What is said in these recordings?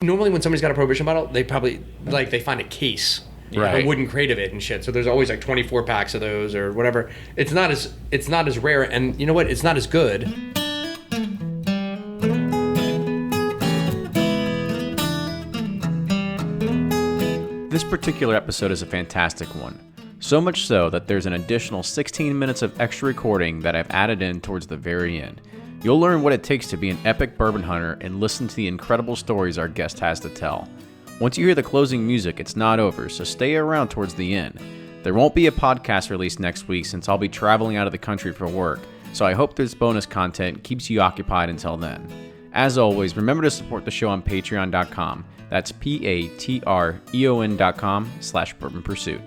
Normally when somebody's got a Prohibition bottle, they probably, like, they find a case. Right. A wooden crate of it and shit. So there's always like 24 packs of those or whatever. It's not as rare, and you know what? It's not as good. This particular episode is a fantastic one. So much so that there's an additional 16 minutes of extra recording that I've added in towards the very end. You'll learn what it takes to be an epic bourbon hunter and listen to the incredible stories our guest has to tell. Once you hear the closing music, it's not over, so stay around towards the end. There won't be a podcast released next week since I'll be traveling out of the country for work, so I hope this bonus content keeps you occupied until then. As always, remember to support the show on patreon.com. That's patreon.com/Bourbon Pursuit.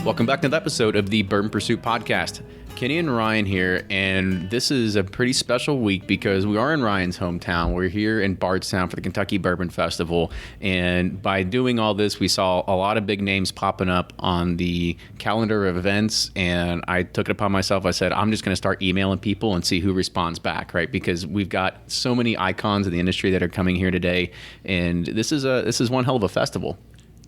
Welcome back to the episode of the Bourbon Pursuit podcast. Kenny and Ryan here, and this is a pretty special week because we are in Ryan's hometown. We're here in Bardstown for the Kentucky Bourbon Festival, and by doing all this, we saw a lot of big names popping up on the calendar of events, and I took it upon myself. I said, I'm just going to start emailing people and see who responds back, right? Because we've got so many icons in the industry that are coming here today, and this is one hell of a festival.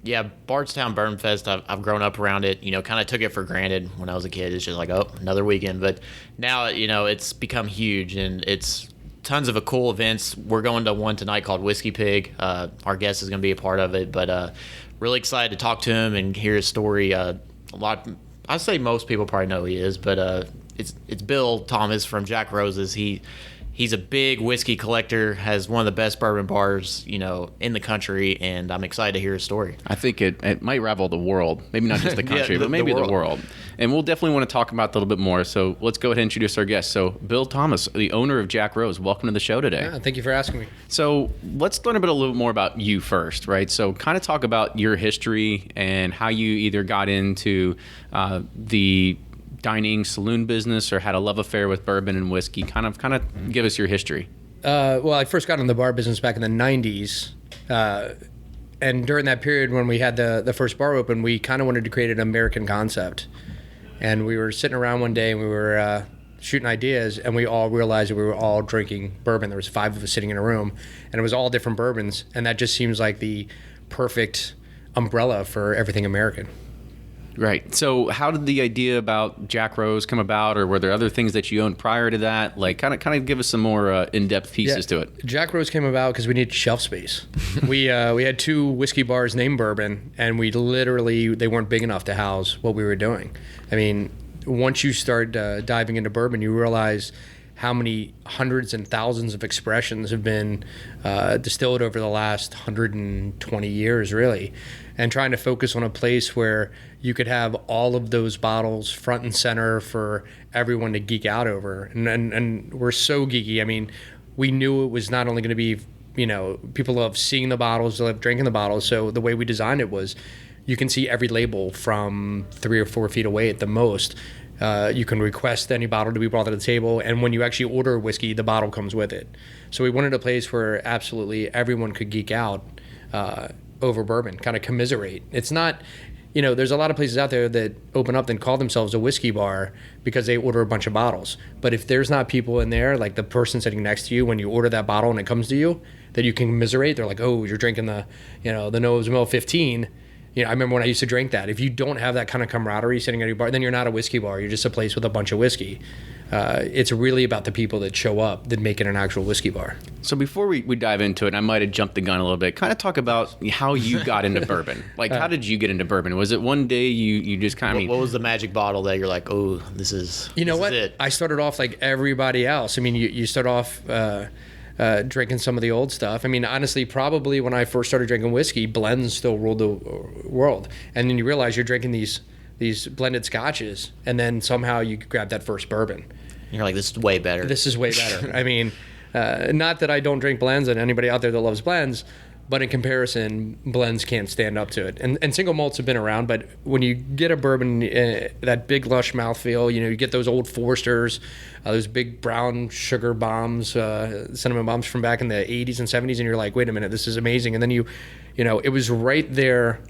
Yeah, Bardstown Bourbon Fest, I've grown up around it, kind of took it for granted when I was a kid. It's just like, oh, another weekend. But now, it's become huge, and it's tons of cool events. We're going to one tonight called Whiskey Pig. Our guest is going to be a part of it, but really excited to talk to him and hear his story. I'd say most people probably know who he is, but it's Bill Thomas from Jack Rose's. He's a big whiskey collector, has one of the best bourbon bars, in the country, and I'm excited to hear his story. I think it might rival the world. Maybe not just the country, but maybe the world. And we'll definitely want to talk about that a little bit more. So let's go ahead and introduce our guest. So Bill Thomas, the owner of Jack Rose, welcome to the show today. Yeah, thank you for asking me. So let's learn a little bit more about you first, right? So kind of talk about your history and how you either got into the dining saloon business or had a love affair with bourbon and whiskey. Kind of give us your history. Well, I first got in the bar business back in the 90s. And during that period when we had the first bar open, we kind of wanted to create an American concept. And we were sitting around one day and we were shooting ideas, and we all realized that we were all drinking bourbon. There was 5 of us sitting in a room, and it was all different bourbons. And that just seems like the perfect umbrella for everything American. Right. So how did the idea about Jack Rose come about, or were there other things that you owned prior to that? Like, kind of give us some more in-depth pieces to it. Jack Rose came about because we needed shelf space. we had 2 whiskey bars named Bourbon, and they weren't big enough to house what we were doing. I mean, once you start diving into bourbon, you realize how many hundreds and thousands of expressions have been distilled over the last 120 years, really. And trying to focus on a place where you could have all of those bottles front and center for everyone to geek out over. And we're so geeky. I mean, we knew it was not only going to be, people love seeing the bottles, they love drinking the bottles. So the way we designed it was you can see every label from 3 or 4 feet away at the most. You can request any bottle to be brought to the table, and when you actually order a whiskey, the bottle comes with it. So we wanted a place where absolutely everyone could geek out over bourbon, kind of commiserate. It's not, there's a lot of places out there that open up and call themselves a whiskey bar because they order a bunch of bottles. But if there's not people in there, like the person sitting next to you, when you order that bottle and it comes to you, that you can commiserate, they're like, oh, you're drinking the Noah's Mill 15. I remember when I used to drink that. If you don't have that kind of camaraderie sitting at your bar, then you're not a whiskey bar. You're just a place with a bunch of whiskey. It's really about the people that show up that make it an actual whiskey bar. So before we dive into it, I might have jumped the gun a little bit. Kind of talk about how you got into bourbon. Like, how did you get into bourbon? Was it one day you just kind of... What was the magic bottle that you're like, oh, this is it? I started off like everybody else. I mean, you start off... drinking some of the old stuff. I mean, honestly, probably when I first started drinking whiskey, blends still ruled the world. And then you realize you're drinking these blended scotches, and then somehow you grab that first bourbon. You're like, this is way better. This is way better. I mean, not that I don't drink blends, and anybody out there that loves blends, but in comparison, blends can't stand up to it. And single malts have been around, but when you get a bourbon, that big lush mouthfeel, you get those old Forsters, those big brown sugar bombs, cinnamon bombs from back in the 80s and 70s, and you're like, wait a minute, this is amazing. And then it was right there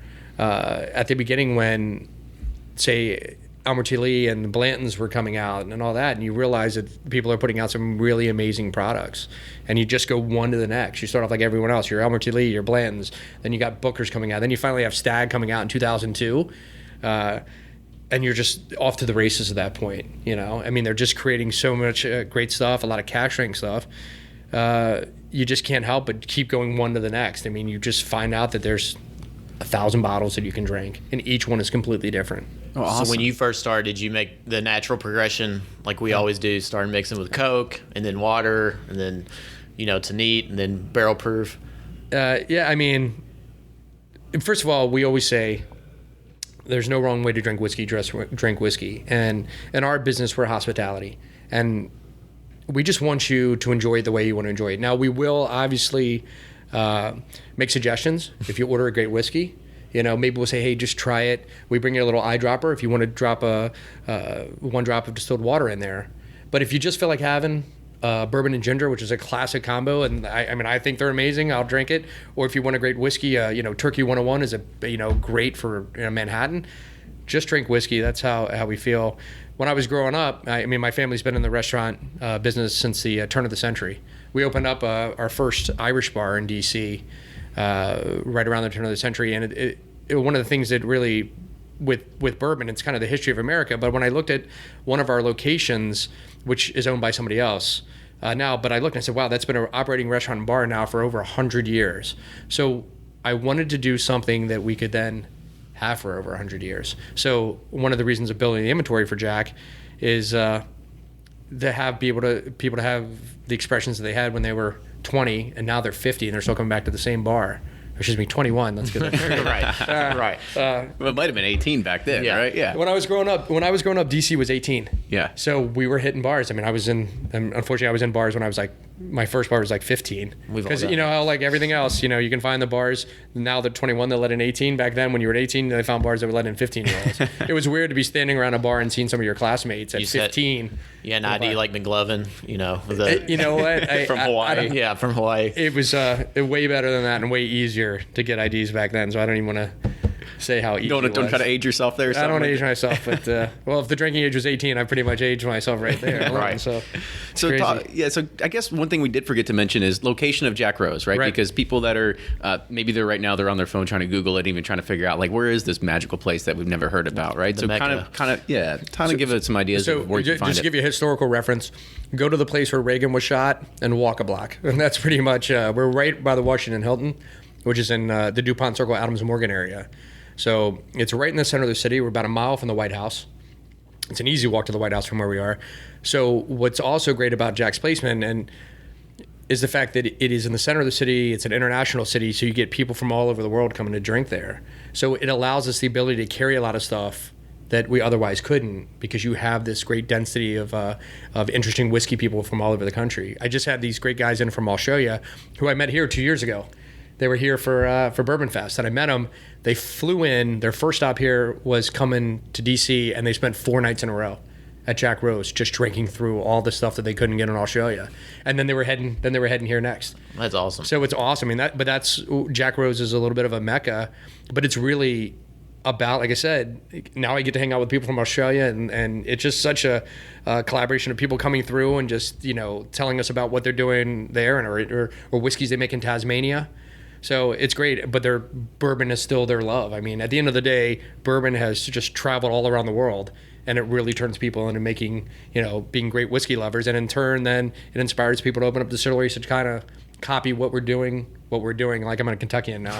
at the beginning when, say, Lee and the Blantons were coming out and all that, and you realize that people are putting out some really amazing products, and you just go one to the next. You start off like everyone else. Your Lee, your Blantons, then you got Booker's coming out, then you finally have Stag coming out in 2002, and you're just off to the races at that point. I mean, they're just creating so much great stuff, a lot of cash drink stuff. You just can't help but keep going one to the next. I mean, you just find out that there's 1,000 bottles that you can drink, and each one is completely different. Oh, awesome. So when you first started, did you make the natural progression like we always do, start mixing with Coke and then water and then, to neat and then barrel proof? Yeah, I mean, first of all, we always say there's no wrong way to drink whiskey, just drink whiskey. And in our business, we're hospitality. And we just want you to enjoy it the way you want to enjoy it. Now, we will obviously make suggestions if you order a great whiskey. Maybe we'll say, hey, just try it. We bring you a little eyedropper if you want to drop one drop of distilled water in there. But if you just feel like having bourbon and ginger, which is a classic combo, and I think they're amazing, I'll drink it. Or if you want a great whiskey, Turkey 101 is great for Manhattan. Just drink whiskey. That's how we feel. When I was growing up, my family's been in the restaurant business since the turn of the century. We opened up our first Irish bar in D.C. Right around the turn of the century, and it one of the things that really, with bourbon, it's kind of the history of America. But when I looked at one of our locations, which is owned by somebody else now, but I looked and I said, wow, that's been an operating restaurant and bar now for over 100 years. So I wanted to do something that we could then have for over 100 years. So one of the reasons of building the inventory for Jack is to have people to have the expressions that they had when they were 20 and now they're 50 and they're still coming back to the same bar. Excuse me, 21. Let's get that Right. Well, it might have been 18 back then, Yeah. right? Yeah. When I was growing up, DC was 18. Yeah. So we were hitting bars. Unfortunately, I was in bars when I was my first bar was 15. Because how everything else, you can find the bars now they're 21 that let in 18. Back then, when you were 18, they found bars that would let in 15-year-olds. It was weird to be standing around a bar and seeing some of your classmates at 15. Yeah, an ID like McGlovin, You know what? from Hawaii. Yeah, from Hawaii. It was way better than that and way easier to get IDs back then. So I don't even want to say how easy it was. Don't try to age yourself there. Or I don't age myself, but if the drinking age was 18, I pretty much aged myself right there. Right. So So I guess one thing we did forget to mention is location of Jack Rose, right? Because people that are maybe they're right now they're on their phone trying to Google it, even trying to figure out where is this magical place that we've never heard about, right? The so Mecca. kind of give it some ideas of where you can find it. Just to give you a historical reference, go to the place where Reagan was shot and walk a block, and that's pretty much we're right by the Washington Hilton, which is in the DuPont Circle, Adams Morgan area. So it's right in the center of the city. We're about a mile from the White House. It's an easy walk to the White House from where we are. So what's also great about Jack's placement is the fact that it is in the center of the city. It's an international city, so you get people from all over the world coming to drink there. So it allows us the ability to carry a lot of stuff that we otherwise couldn't, because you have this great density of interesting whiskey people from all over the country. I just had these great guys in from Australia who I met here 2 years ago. They were here for Bourbon Fest, and I met them. They flew in. Their first stop here was coming to D.C., and they spent 4 nights in a row at Jack Rose, just drinking through all the stuff that they couldn't get in Australia. And then they were heading here next. That's awesome. So it's awesome. That's Jack Rose is a little bit of a mecca, but it's really about, like I said, now I get to hang out with people from Australia, and it's just such a collaboration of people coming through and just telling us about what they're doing there, or whiskeys they make in Tasmania. So it's great, but their bourbon is still their love. At the end of the day, bourbon has just traveled all around the world, and it really turns people into making, being great whiskey lovers. And in turn, then it inspires people to open up distilleries to kind of copy what we're doing. Like I'm a Kentuckian now.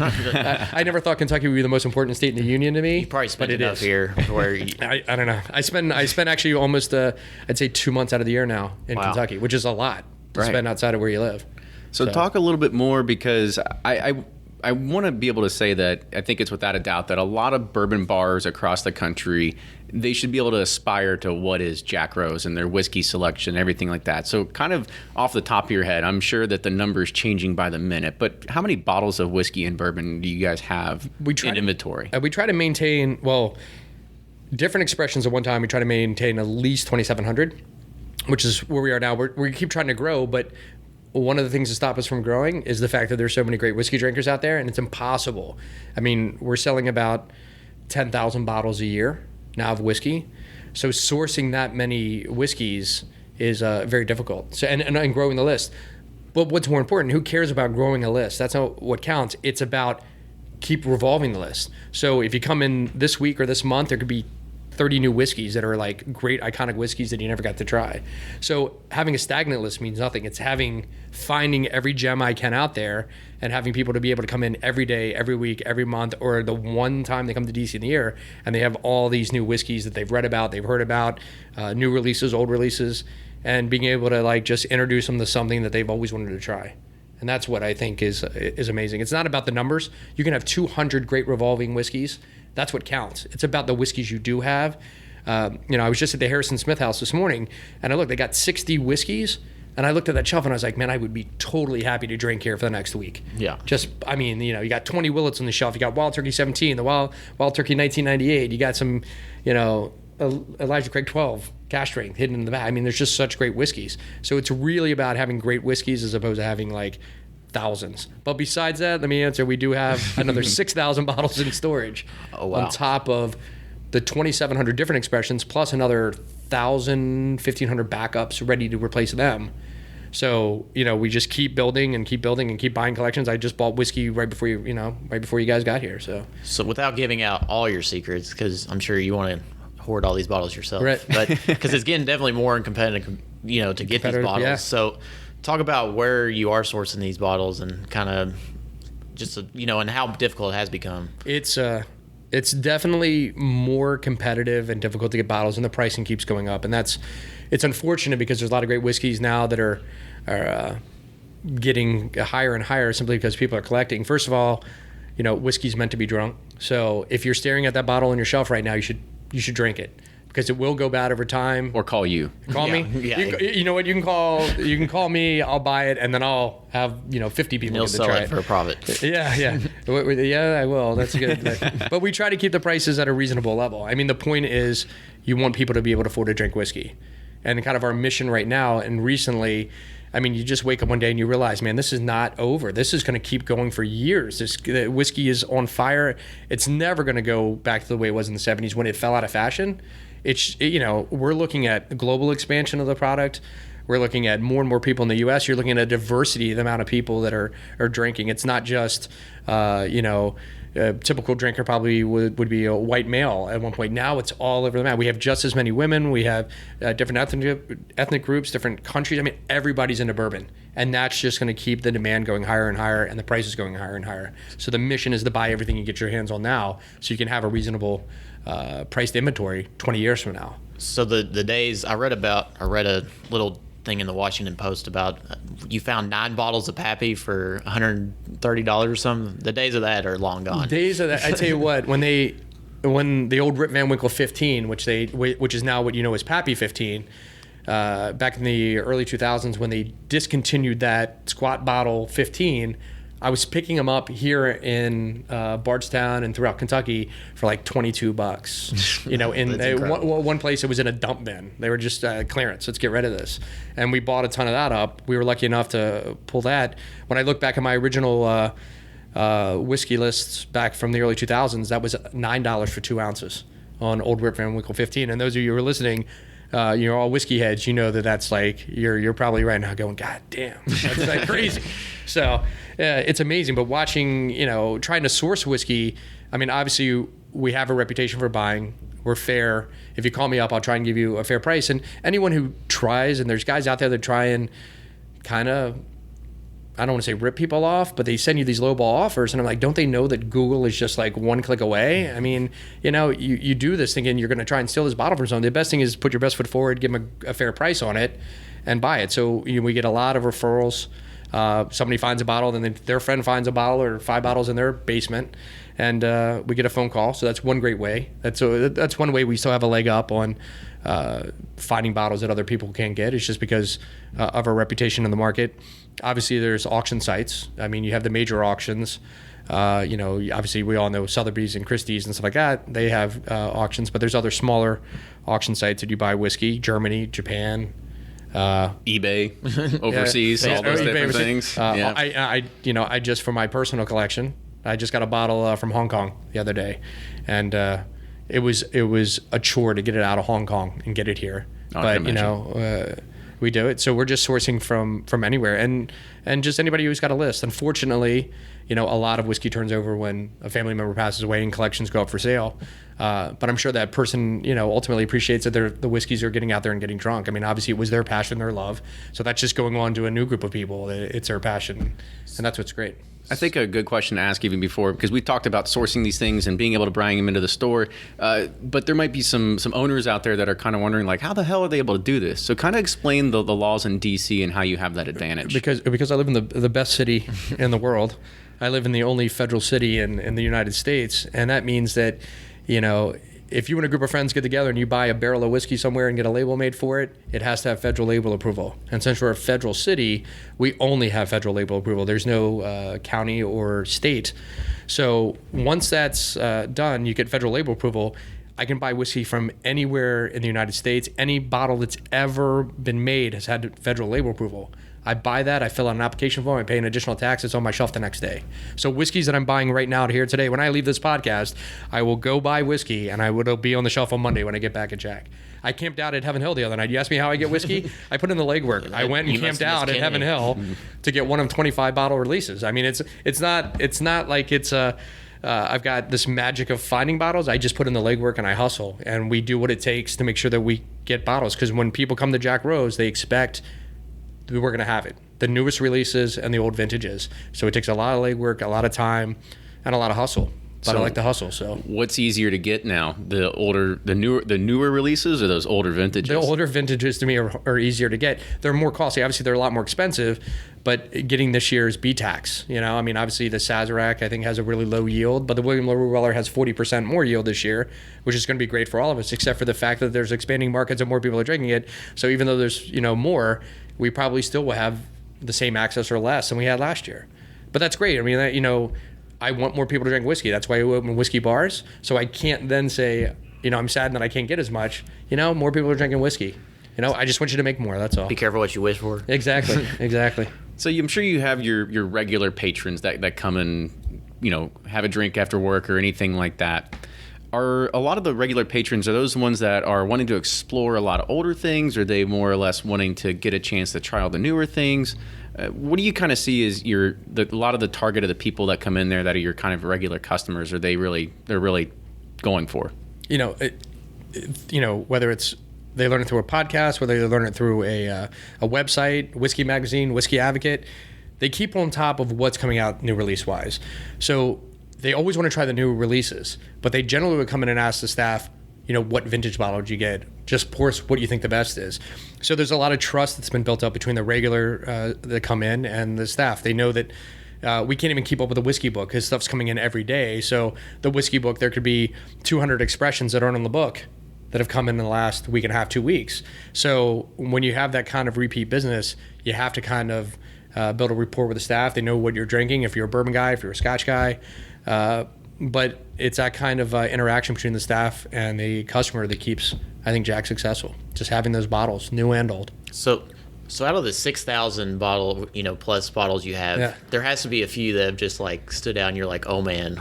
I never thought Kentucky would be the most important state in the union to me. You probably spent enough here where I don't know. I spend actually almost I'd say 2 months out of the year now in Kentucky, which is a lot to spend outside of where you live. So talk a little bit more, because I want to be able to say that I think it's without a doubt that a lot of bourbon bars across the country, they should be able to aspire to what is Jack Rose and their whiskey selection, everything like that. So kind of off the top of your head, I'm sure that the number's changing by the minute, but how many bottles of whiskey and bourbon do you guys have in inventory? We try to maintain, different expressions at one time. We try to maintain at least 2,700, which is where we are now. We keep trying to grow, but one of the things that stop us from growing is the fact that there's so many great whiskey drinkers out there, and it's impossible. We're selling about 10,000 bottles a year now of whiskey. So sourcing that many whiskeys is very difficult. So and growing the list. But what's more important? Who cares about growing a list? That's not what counts. It's about keep revolving the list. So if you come in this week or this month, there could be 30 new whiskeys that are like great iconic whiskeys that you never got to try. So having a stagnant list means nothing. It's finding every gem I can out there and having people to be able to come in every day, every week, every month, or the one time they come to DC in the year and they have all these new whiskeys that they've read about, they've heard about, new releases, old releases, and being able to like just introduce them to something that they've always wanted to try. And that's what I think is amazing. It's not about the numbers. You can have 200 great revolving whiskeys. That's what counts. It's about the whiskeys you do have. I was just at the Harrison Smith house this morning, and I looked. They got 60 whiskeys, and I looked at that shelf, and I was like, man, I would be totally happy to drink here for the next week. Yeah. You got 20 Willetts on the shelf. You got Wild Turkey 17, the Wild Turkey 1998. You got some, Elijah Craig 12 cash strength hidden in the back. I mean, there's just such great whiskeys. So it's really about having great whiskeys as opposed to having like thousands. But besides that, let me answer, we do have another 6,000 bottles in storage. Oh, wow. On top of the 2,700 different expressions, plus another 1,000, 1,500 backups ready to replace them. So, we just keep building and keep building and keep buying collections. I just bought whiskey right before you guys got here. So without giving out all your secrets, because I'm sure you want to hoard all these bottles yourself, right? But because it's getting definitely more competitive, to get these bottles. Yeah. So talk about where you are sourcing these bottles and kind of just, and how difficult it has become. It's definitely more competitive and difficult to get bottles, and the pricing keeps going up. And it's unfortunate because there's a lot of great whiskeys now that are getting higher and higher simply because people are collecting. First of all, whiskey's meant to be drunk. So if you're staring at that bottle on your shelf right now, you should drink it, because it will go bad over time. Or call you. Call me. Yeah. You know what? You can call me. I'll buy it, and then I'll have 50 people You'll to sell try it for a profit. Yeah. Yeah, I will. That's good. But we try to keep the prices at a reasonable level. I mean, the point is, you want people to be able to afford to drink whiskey, and kind of our mission right now. And recently, I mean, you just wake up one day and you realize, man, this is not over. This is going to keep going for years. The whiskey is on fire. It's never going to go back to the way it was in the 70s when it fell out of fashion. We're looking at global expansion of the product. We're looking at more and more people in the U.S. You're looking at a diversity of the amount of people that are drinking. It's not just, a typical drinker probably would be a white male at one point. Now it's all over the map. We have just as many women. We have different ethnic groups, different countries. I mean, everybody's into bourbon. And that's just going to keep the demand going higher and higher and the prices going higher and higher. So the mission is to buy everything you get your hands on now so you can have a reasonable priced inventory 20 years from now. So the days I read a little thing in the Washington Post about you found 9 bottles of Pappy for $130 or something. The days of that are long gone. Days of that. I tell you what, when the old Rip Van Winkle 15, which is now what as Pappy 15, back in the early 2000s when they discontinued that squat bottle 15, I was picking them up here in Bardstown and throughout Kentucky for like $22. In one place it was in a dump bin. They were just clearance. Let's get rid of this. And we bought a ton of that up. We were lucky enough to pull that. When I look back at my original whiskey lists back from the early 2000s, that was $9 for 2 ounces on Old Rip Van Winkle 15. And those of you who are listening, you're all whiskey heads. You know that's like you're probably right now going, God damn, that's like crazy. So it's amazing. But watching, trying to source whiskey. I mean, obviously we have a reputation for buying. We're fair. If you call me up, I'll try and give you a fair price. And anyone who tries, and there's guys out there that try and kind of, I don't want to say rip people off, but they send you these lowball offers, and I'm like, don't they know that Google is just like one click away? I mean, you do this thinking you're going to try and steal this bottle from someone. The best thing is put your best foot forward, give them a fair price on it, and buy it. So we get a lot of referrals. Somebody finds a bottle, then their friend finds a bottle or 5 bottles in their basement, and we get a phone call. So that's one great way. That's one way we still have a leg up on finding bottles that other people can't get. It's just because of our reputation in the market. Obviously, there's auction sites. I mean, you have the major auctions. Obviously, we all know Sotheby's and Christie's and stuff like that. They have auctions, but there's other smaller auction sites that you buy whiskey. Germany, Japan, eBay, overseas, all those different things. I just for my personal collection, I just got a bottle from Hong Kong the other day, and it was a chore to get it out of Hong Kong and get it here. But we do it. So we're just sourcing from anywhere, and just anybody who's got a list. Unfortunately, a lot of whiskey turns over when a family member passes away and collections go up for sale. But I'm sure that person, ultimately appreciates that the whiskeys are getting out there and getting drunk. I mean, obviously it was their passion, their love. So that's just going on to a new group of people. It's their passion, and that's what's great. I think a good question to ask even before, because we talked about sourcing these things and being able to bring them into the store, but there might be some owners out there that are kind of wondering, like, how the hell are they able to do this? So kind of explain the laws in D.C. and how you have that advantage. Because I live in the best city in the world. I live in the only federal city in the United States, and that means that, if you and a group of friends get together and you buy a barrel of whiskey somewhere and get a label made for it, it has to have federal label approval. And since we're a federal city, we only have federal label approval. There's no county or state. So once that's done, you get federal label approval. I can buy whiskey from anywhere in the United States. Any bottle that's ever been made has had federal label approval. I buy that, I fill out an application form, I pay an additional tax, it's on my shelf the next day. So whiskeys that I'm buying right now here today, when I leave this podcast, I will go buy whiskey and it'll be on the shelf on Monday when I get back at Jack. I camped out at Heaven Hill the other night. You asked me how I get whiskey? I put in the legwork. I went and camped out at Heaven Hill to get one of 25 bottle releases. I mean, it's not like it's I've got this magic of finding bottles. I just put in the legwork and I hustle, and we do what it takes to make sure that we get bottles. Because when people come to Jack Rose, they expect we're going to have it, the newest releases and the old vintages. So it takes a lot of legwork, a lot of time, and a lot of hustle. But I like the hustle. So what's easier to get now, the newer releases, or those older vintages? The older vintages to me are easier to get. They're more costly. Obviously, they're a lot more expensive. But getting this year's B-Tax, I mean, obviously the Sazerac I think has a really low yield, but the William LaRue Weller has 40% more yield this year, which is going to be great for all of us, except for the fact that there's expanding markets and more people are drinking it. So even though there's more, we probably still will have the same access or less than we had last year. But that's great. I mean, I want more people to drink whiskey. That's why we open whiskey bars. So I can't then say, I'm sad that I can't get as much. More people are drinking whiskey. I just want you to make more. That's all. Be careful what you wish for. Exactly. Exactly. So I'm sure you have your regular patrons that come and, have a drink after work or anything like that. Are a lot of the regular patrons, are those the ones that are wanting to explore a lot of older things? Or are they more or less wanting to get a chance to try all the newer things? What do you kind of see as a lot of the target of the people that come in there that are your kind of regular customers? Are they're really going for? Whether it's they learn it through a podcast, whether they learn it through a website, whiskey magazine, Whiskey Advocate, they keep on top of what's coming out new release wise. So they always want to try the new releases, but they generally would come in and ask the staff, what vintage bottle did you get? Just pour us what you think the best is. So there's a lot of trust that's been built up between the regular that come in and the staff. They know that we can't even keep up with the whiskey book because stuff's coming in every day. So the whiskey book, there could be 200 expressions that aren't on the book that have come in the last week and a half, 2 weeks. So when you have that kind of repeat business, you have to kind of build a rapport with the staff. They know what you're drinking, if you're a bourbon guy, if you're a Scotch guy. But it's that kind of interaction between the staff and the customer that keeps, I think, Jack successful. Just having those bottles, new and old. So out of the 6,000 bottle, plus bottles you have, there has to be a few that have just like stood out and you're like, oh man,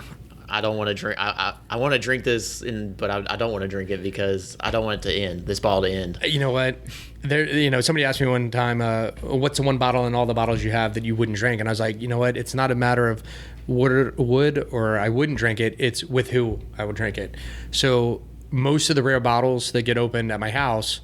I don't want to drink. I want to drink this, but I don't want to drink it because I don't want it to end. This bottle to end. You know what? Somebody asked me one time, what's the one bottle in all the bottles you have that you wouldn't drink? And I was like, you know what? It's not a matter of would or I wouldn't drink it. It's with who I would drink it. So most of the rare bottles that get opened at my house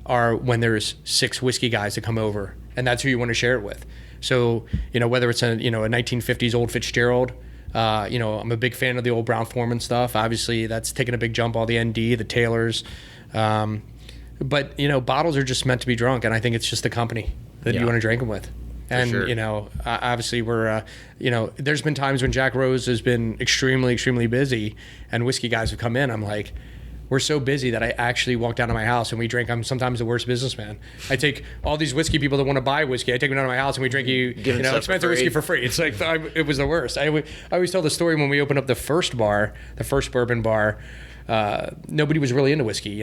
are when there's 6 whiskey guys that come over, and that's who you want to share it with. So whether it's a 1950s old Fitzgerald. I'm a big fan of the old Brown-Forman stuff. Obviously, that's taken a big jump, all the ND, the Taylors. But, bottles are just meant to be drunk, and I think it's just the company that you want to drink them with. And, sure. Obviously we're, there's been times when Jack Rose has been extremely, extremely busy, and whiskey guys have come in. I'm like, we're so busy that I actually walk down to my house and we drink. I'm sometimes the worst businessman. I take all these whiskey people that want to buy whiskey. I take them down to my house and we drink expensive whiskey for free. It's like it was the worst. I always tell the story when we opened up the first bourbon bar. Nobody was really into whiskey.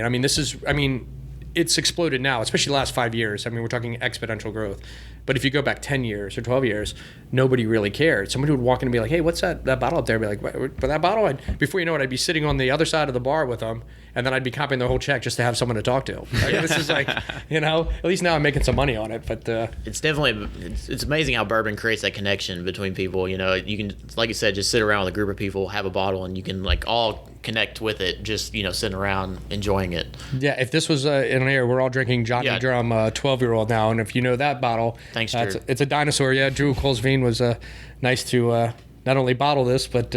it's exploded now, especially the last 5 years. I mean, we're talking exponential growth. But if you go back 10 years or 12 years, nobody really cared. Somebody would walk in and be like, hey, what's that bottle up there? I'd be like, but that bottle? Before you know it, I'd be sitting on the other side of the bar with them, and then I'd be copying the whole check just to have someone to talk to. Like, this is like, at least now I'm making some money on it. But it's definitely, it's amazing how bourbon creates that connection between people. You can, like you said, just sit around with a group of people, have a bottle, and you can like all connect with it, just, sitting around enjoying it. Yeah, if this was in an era, we're all drinking Johnny Drum 12-year-old now, and if you know that bottle, thanks, Drew. It's a dinosaur. Yeah, Drew Colesveen was nice to not only bottle this, but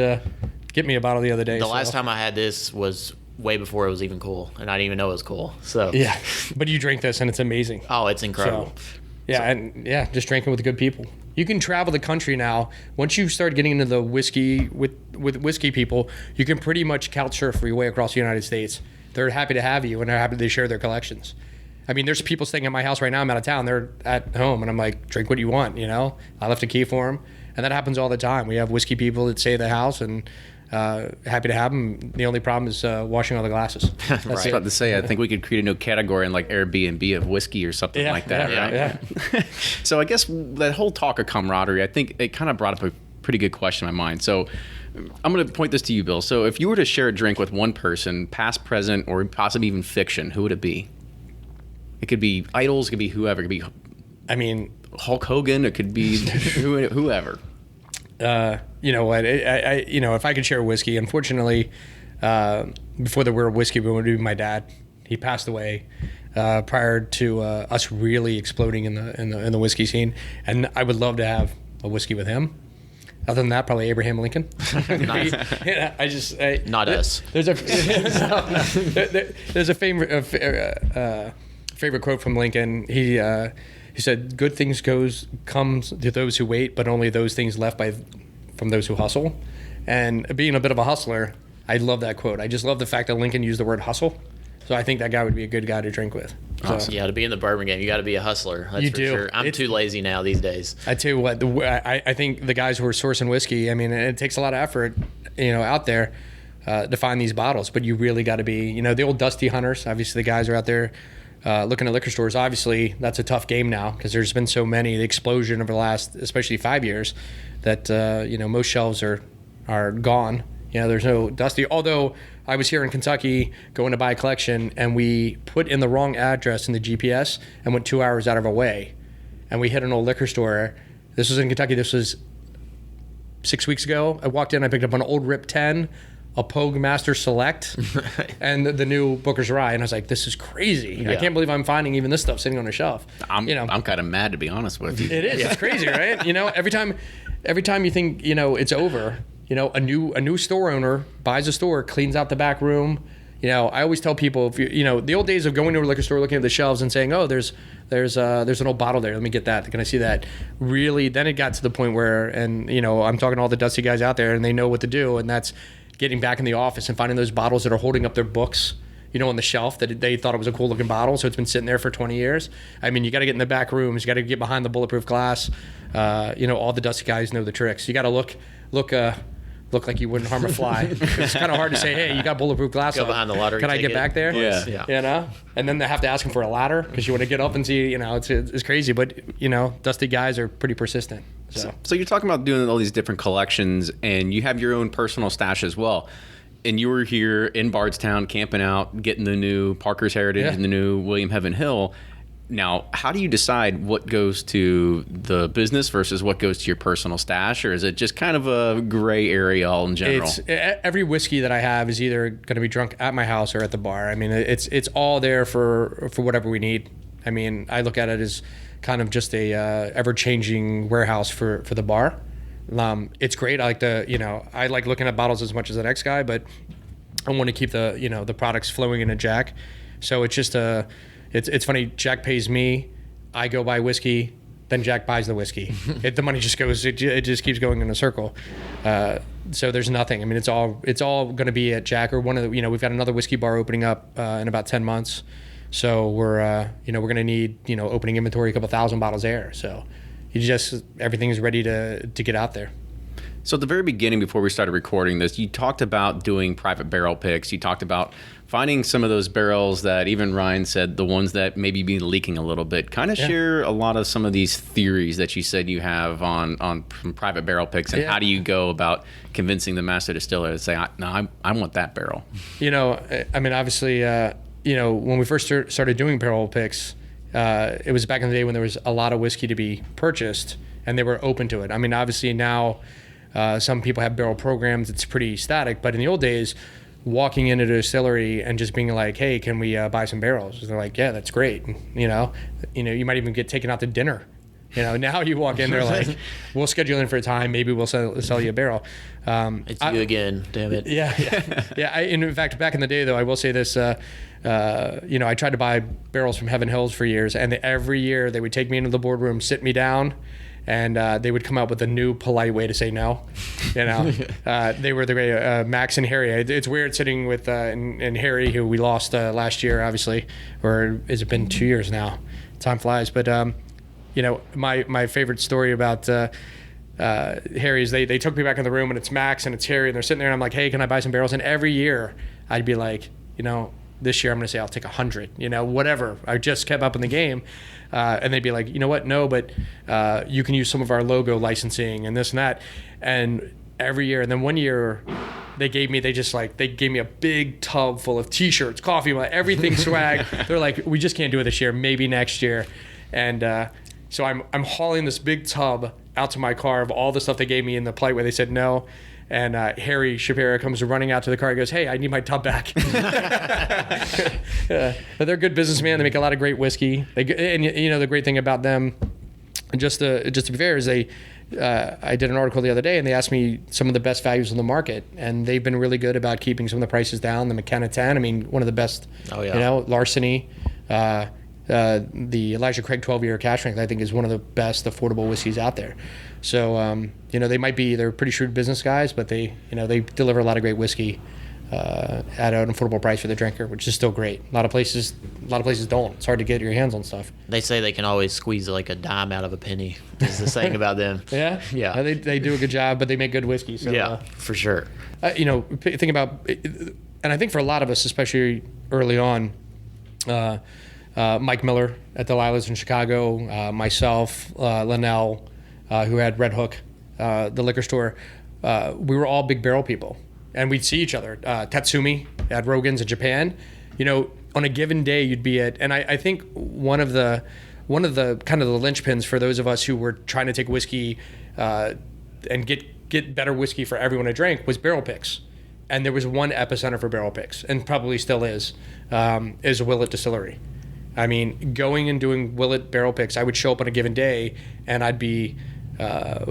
get me a bottle the other day. The last time I had this was way before it was even cool, and I didn't even know it was cool. So yeah, but you drink this, and it's amazing. Oh, it's incredible. Just drinking with good people. You can travel the country now. Once you start getting into the whiskey with whiskey people, you can pretty much couch surf your way across the United States. They're happy to have you, and they're happy to share their collections. I mean, there's people staying at my house right now. I'm out of town. They're at home, and I'm like, drink what you want, I left a key for them, and that happens all the time. We have whiskey people that stay at the house, and happy to have them. The only problem is washing all the glasses. Right. I was about to say, I think we could create a new category in like Airbnb of whiskey or something like that, right? Yeah. So I guess that whole talk of camaraderie, I think it kind of brought up a pretty good question in my mind. So I'm going to point this to you, Bill. So if you were to share a drink with one person, past, present, or possibly even fiction, who would it be? It could be idols, it could be whoever. It could be, Hulk Hogan. It could be whoever. You know what? If I could share whiskey, unfortunately, before the word whiskey boom would be my dad. He passed away prior to us really exploding in the whiskey scene, and I would love to have a whiskey with him. Other than that, probably Abraham Lincoln. Nice. Not us. There's a favorite quote from Lincoln. He said, "Good things comes to those who wait, but only those things left from those who hustle." And being a bit of a hustler, I love that quote. I just love the fact that Lincoln used the word hustle. So I think that guy would be a good guy to drink with. Awesome. Yeah, to be in the bourbon game, you got to be a hustler. That's you for do. Sure. I'm too lazy now these days. I tell you what, I think the guys who are sourcing whiskey, I mean, it takes a lot of effort, out there to find these bottles. But you really got to be, the old dusty hunters. Obviously, the guys are out there looking at liquor stores. Obviously, that's a tough game now because there's been so many. The explosion over the last, especially 5 years, that most shelves are gone. There's no dusty. Although I was here in Kentucky going to buy a collection, and we put in the wrong address in the GPS and went 2 hours out of our way, and we hit an old liquor store. This was in Kentucky. This was 6 weeks ago. I walked in. I picked up an old Rip 10, a Pogue Master Select, and the new Booker's Rye, and I was like, "This is crazy! Yeah. I can't believe I'm finding even this stuff sitting on the shelf." I'm kind of mad, to be honest with you. It is. It's crazy, right? Every time you think it's over. A new store owner buys a store, cleans out the back room. I always tell people, if the old days of going to a liquor store, looking at the shelves and saying, "Oh, there's an old bottle there. Let me get that. Can I see that?" Really, then it got to the point where, and I'm talking to all the dusty guys out there, and they know what to do, and that's getting back in the office and finding those bottles that are holding up their books, on the shelf that they thought it was a cool looking bottle, so it's been sitting there for 20 years. I mean, you got to get in the back rooms, you got to get behind the bulletproof glass. All the dusty guys know the tricks. You got to look like you wouldn't harm a fly. It's kind of hard to say, "Hey, you got bulletproof glass Go on. behind the lottery Can I get ticket?" back there?" Yeah. And then they have to ask them for a ladder because you want to get up and see. It's crazy, but dusty guys are pretty persistent. So you're talking about doing all these different collections, and you have your own personal stash as well. And you were here in Bardstown camping out, getting the new Parker's Heritage and the new William Heaven Hill. Now, how do you decide what goes to the business versus what goes to your personal stash, or is it just kind of a gray area all in general? Every whiskey that I have is either going to be drunk at my house or at the bar. I mean, it's all there for whatever we need. I mean, I look at it as kind of just a ever-changing warehouse for the bar. It's great. I like looking at bottles as much as the next guy, but I want to keep the products flowing into Jack. So it's just it's funny. Jack pays me, I go buy whiskey, then Jack buys the whiskey. The money just goes. It just keeps going in a circle. So there's nothing. I mean, it's all going to be at Jack or one of the. We've got another whiskey bar opening up in about 10 months. So we're going to need opening inventory, a couple thousand bottles there. So everything's ready to get out there. So at the very beginning, before we started recording this, you talked about doing private barrel picks. You talked about finding some of those barrels that even Ryan said, the ones that maybe be leaking a little bit. Kind of share a lot of some of these theories that you said you have on private barrel picks, and how do you go about convincing the master distiller to say, no, I want that barrel? You know, I mean, obviously, you know, when we first started doing barrel picks, it was back in the day when there was a lot of whiskey to be purchased, and they were open to it. I mean, obviously now some people have barrel programs. It's pretty static, but in the old days, walking into the distillery and just being like, hey, can we buy some barrels? They're like, yeah, that's great. You know, you might even get taken out to dinner. You know, now you walk in, they're like, we'll schedule in for a time. Maybe we'll sell you a barrel. It's you again, damn it. Yeah. In fact, back in the day, though, I will say this, you know, I tried to buy barrels from Heaven Hills for years, and every year they would take me into the boardroom, sit me down, and they would come up with a new polite way to say no. You know, they were the great Max and Harry. It's weird sitting with and Harry, who we lost last year, obviously, or has it been 2 years now? Time flies. But you know, my favorite story about Harry is they took me back in the room, and it's Max and it's Harry, and they're sitting there, and I'm like, hey, can I buy some barrels? And every year I'd be like, you know, this year I'm going to say I'll take 100, you know, whatever. I just kept up in the game. And they'd be like, you know what? No, but you can use some of our logo licensing and this and that. And every year, and then one year they gave me a big tub full of T-shirts, coffee, everything swag. They're like, we just can't do it this year, maybe next year. And so I'm hauling this big tub out to my car of all the stuff they gave me in the polite way. They said no. And Harry Shapiro comes running out to the car. He goes, hey, I need my tub back. But they're good businessmen. They make a lot of great whiskey. And you know, the great thing about them, just to be fair, is I did an article the other day, and they asked me some of the best values on the market. And they've been really good about keeping some of the prices down. The McKenna 10, I mean, one of the best, you know, Larceny. The Elijah Craig 12-year cash strength, I think, is one of the best affordable whiskeys out there. So, you know, they're pretty shrewd business guys, but they deliver a lot of great whiskey at an affordable price for the drinker, which is still great. A lot of places don't. It's hard to get your hands on stuff. They say they can always squeeze like a dime out of a penny. Is the saying about them? Yeah. They do a good job, but they make good whiskey. So, yeah, for sure. You know, think about, and I think for a lot of us, especially early on, Mike Miller at Delilah's in Chicago, myself, Linnell, who had Red Hook, the liquor store, we were all big barrel people. And we'd see each other. Tatsumi at Rogan's in Japan. You know, on a given day you'd be at, and I think one of the kind of the linchpins for those of us who were trying to take whiskey and get better whiskey for everyone to drink was barrel picks. And there was one epicenter for barrel picks, and probably still is Willett Distillery. I mean, going and doing Willett barrel picks, I would show up on a given day, and I'd be,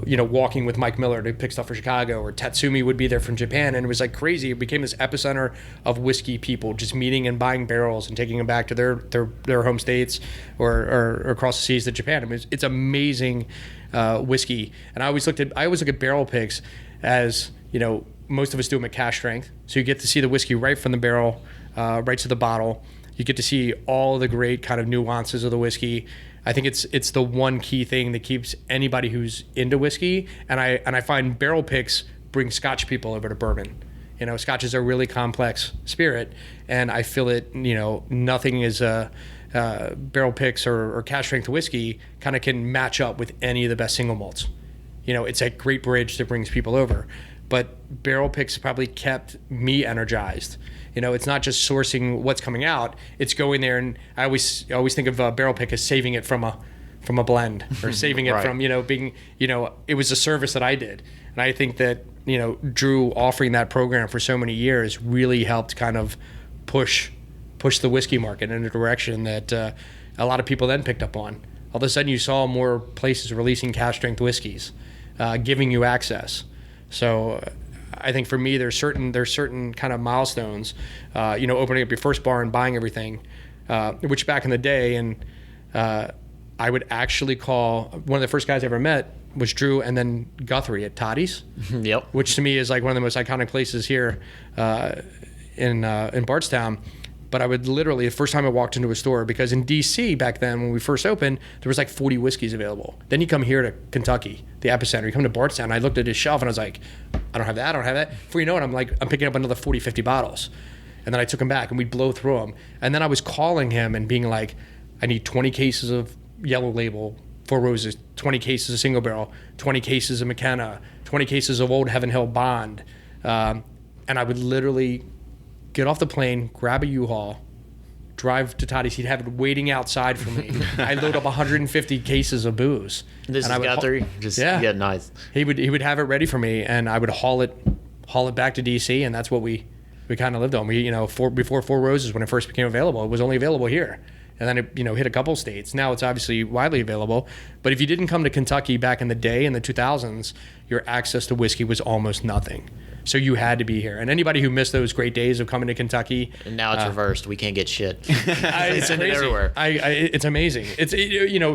you know, walking with Mike Miller to pick stuff for Chicago, or Tatsumi would be there from Japan, and it was like crazy. It became this epicenter of whiskey people just meeting and buying barrels and taking them back to their home states or across the seas to Japan. I mean, it's amazing whiskey, and I always look at barrel picks as, you know, most of us do them at cash strength, so you get to see the whiskey right from the barrel, right to the bottle. You get to see all the great kind of nuances of the whiskey. I think it's the one key thing that keeps anybody who's into whiskey, and I find barrel picks bring Scotch people over to bourbon. You know, Scotch is a really complex spirit, and I feel it. You know, nothing is barrel picks or cash strength whiskey kind of can match up with any of the best single malts. You know, it's a great bridge that brings people over, but barrel picks probably kept me energized. You know, it's not just sourcing what's coming out; it's going there, and I always think of a barrel pick as saving it from a blend, or saving it from, you know, being, you know, it was a service that I did, and I think that, you know, Drew offering that program for so many years really helped kind of push the whiskey market in a direction that a lot of people then picked up on. All of a sudden, you saw more places releasing cash strength whiskeys, giving you access. So I think for me, there's certain kind of milestones, you know, opening up your first bar and buying everything, which back in the day, and I would actually call, one of the first guys I ever met was Drew, and then Guthrie at Toddy's. Yep. Which to me is like one of the most iconic places here in Bardstown. But I would literally, the first time I walked into a store, because in D.C. back then when we first opened, there was like 40 whiskeys available. Then you come here to Kentucky, the epicenter, you come to Bardstown, and I looked at his shelf and I was like, I don't have that. Before you know it, I'm picking up another 40, 50 bottles. And then I took them back and we'd blow through them. And then I was calling him and being like, I need 20 cases of Yellow Label, Four Roses, 20 cases of Single Barrel, 20 cases of McKenna, 20 cases of Old Heaven Hill Bond. And I would literally get off the plane, grab a U-Haul, drive to Toddy's. He'd have it waiting outside for me. I load up 150 cases of booze. This is Guthrie? Yeah, nice. He would have it ready for me, and I would haul it back to D.C., and that's what we kind of lived on. We, before Four Roses, when it first became available, it was only available here. And then it, hit a couple states. Now it's obviously widely available. But if you didn't come to Kentucky back in the day, in the 2000s, your access to whiskey was almost nothing. So you had to be here. And anybody who missed those great days of coming to Kentucky. And now it's reversed. We can't get shit. It's everywhere. It's amazing. It's,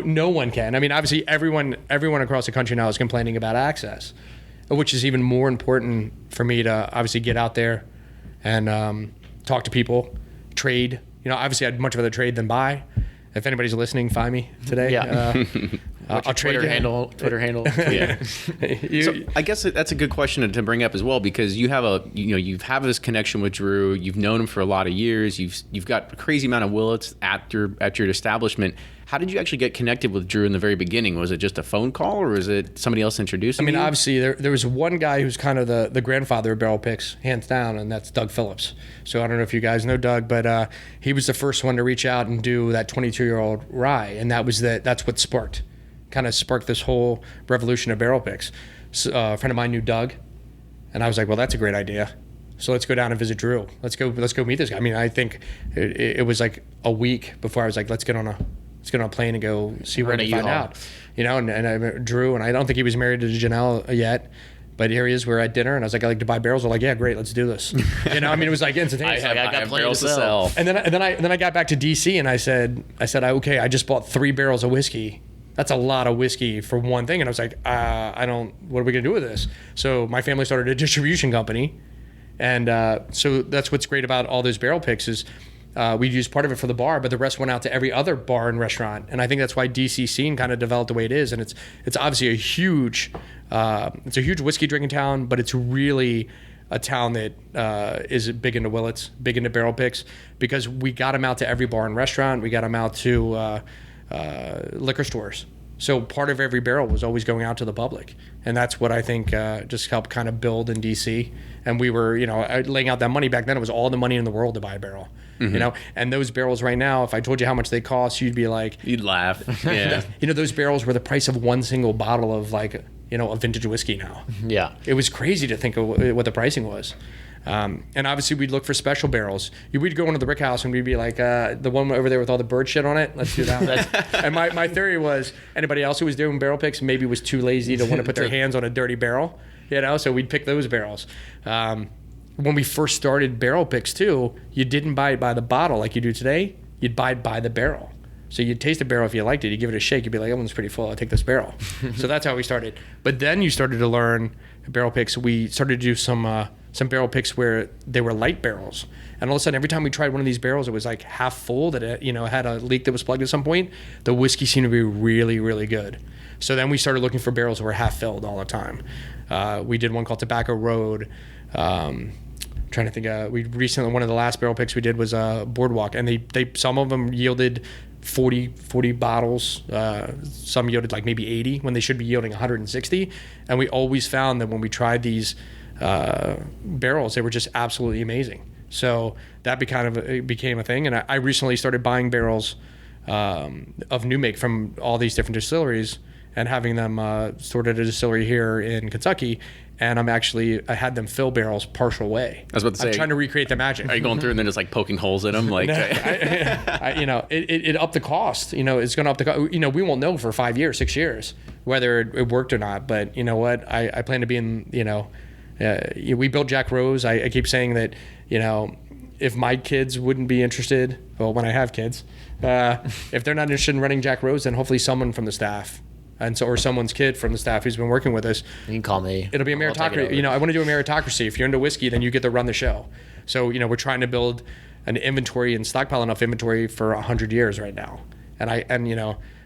no one can. I mean, obviously everyone across the country now is complaining about access, which is even more important for me to obviously get out there and talk to people, trade. Obviously I'd much rather trade than buy. If anybody's listening, find me today. Yeah. I'll trade Twitter handle. Yeah. So I guess that's a good question to bring up as well, because you have you have this connection with Drew. You've known him for a lot of years. You've got a crazy amount of Willetts at your establishment. How did you actually get connected with Drew in the very beginning? Was it just a phone call, or was it somebody else introducing you? Obviously there was one guy who's kind of the grandfather of barrel picks, hands down, and that's Doug Phillips. So I don't know if you guys know Doug, but he was the first one to reach out and do that 22-year-old rye, and that's what sparked this whole revolution of barrel picks. So, a friend of mine knew Doug, and I was like, well, that's a great idea. So let's go down and visit Drew. Let's go meet this guy. I think it was like a week before I was like, let's get on a plane and go see what we find out. And I met Drew, and I don't think he was married to Janelle yet, but here he is. We're at dinner, and I was like, I like to buy barrels. We're like, yeah, great, let's do this. It was like instantaneous. I got barrels to sell. And then I got back to DC, and I said, okay, I just bought 3 barrels of whiskey. That's a lot of whiskey for one thing. And I was like, what are we going to do with this? So my family started a distribution company. And so that's what's great about all those barrel picks is we used part of it for the bar, but the rest went out to every other bar and restaurant. And I think that's why DC scene kind of developed the way it is. And it's obviously a huge whiskey drinking town, but it's really a town that is big into Willetts, big into barrel picks, because we got them out to every bar and restaurant. We got them out to liquor stores. So part of every barrel was always going out to the public. And that's what I think just helped kind of build in DC. And we were, laying out that money back then. It was all the money in the world to buy a barrel, and those barrels right now, if I told you how much they cost, you'd be like, you'd laugh. Yeah. Those barrels were the price of one single bottle of like, a vintage whiskey now. Yeah. It was crazy to think of what the pricing was. And obviously we'd look for special barrels. We'd go into the Rick House and we'd be like, the one over there with all the bird shit on it, let's do that one. And my theory was anybody else who was doing barrel picks maybe was too lazy to want to put their hands on a dirty barrel, so we'd pick those barrels. When we first started barrel picks too, you didn't buy it by the bottle like you do today. You'd buy it by the barrel. So you'd taste the barrel if you liked it. You'd give it a shake. You'd be like, that one's pretty full. I'll take this barrel. So that's how we started. But then you started to learn barrel picks. We started to do some barrel picks where they were light barrels. And all of a sudden, every time we tried one of these barrels, it was like half full, that it, had a leak that was plugged at some point. The whiskey seemed to be really, really good. So then we started looking for barrels that were half filled all the time. We did one called Tobacco Road. Trying to think, we recently, one of the last barrel picks we did was Boardwalk, and they some of them yielded 40 bottles. Some yielded like maybe 80 when they should be yielding 160. And we always found that when we tried these barrels, they were just absolutely amazing. So that became a thing. And I recently started buying barrels of new make from all these different distilleries and having them stored at a distillery here in Kentucky. And I had them fill barrels partial way. I was about to say, I'm trying to recreate the magic. Are you going through and then just like poking holes in them? Like, it upped the cost. It's going to up the cost. We won't know for 5 years, 6 years whether it worked or not. But you know what? I plan to be in. We built Jack Rose. I keep saying that. If my kids wouldn't be interested, well, when I have kids, if they're not interested in running Jack Rose, then hopefully someone from the staff. Or someone's kid from the staff who's been working with us. You can call me. It'll be a meritocracy. I want to do a meritocracy. If you're into whiskey, then you get to run the show. So, we're trying to build an inventory and stockpile enough inventory for 100 years right now. And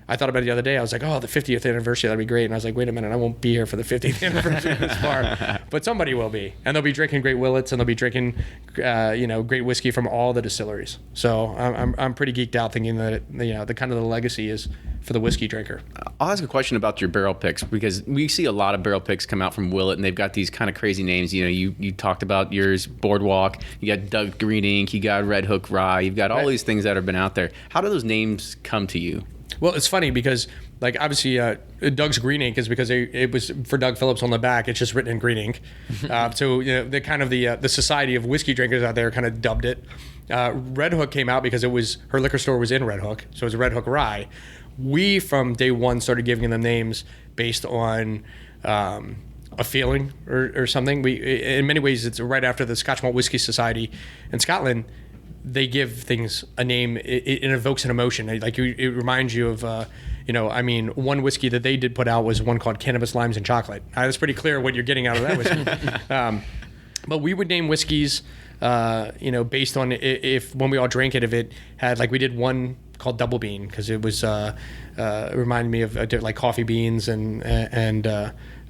I thought about it the other day. I was like, oh, the 50th anniversary, that'd be great. And I was like, wait a minute, I won't be here for the 50th anniversary of this bar. But somebody will be. And they'll be drinking great Willetts, and they'll be drinking, great whiskey from all the distilleries. So I'm pretty geeked out thinking that, the kind of the legacy is for the whiskey drinker. I'll ask a question about your barrel picks, because we see a lot of barrel picks come out from Willett, and they've got these kind of crazy names. You talked about yours, Boardwalk. You got Doug Green Ink. You got Red Hook Rye. You've got all these things that have been out there. How do those names come to you? Well, it's funny because, obviously, Doug's Green Ink is because it was for Doug Phillips on the back. It's just written in green ink. So the kind of the Society of Whiskey Drinkers out there kind of dubbed it. Red Hook came out because her liquor store was in Red Hook, so it was a Red Hook Rye. We from day one started giving them names based on a feeling or something. In many ways, it's right after the Scotch Malt Whiskey Society in Scotland. They give things a name. It evokes an emotion. It reminds you of, one whiskey that they did put out was one called Cannabis, Limes, and Chocolate. That's pretty clear what you're getting out of that whiskey. But we would name whiskeys, based on if when we all drank it, if it had, we did one called Double Bean because it was it reminded me of like coffee beans and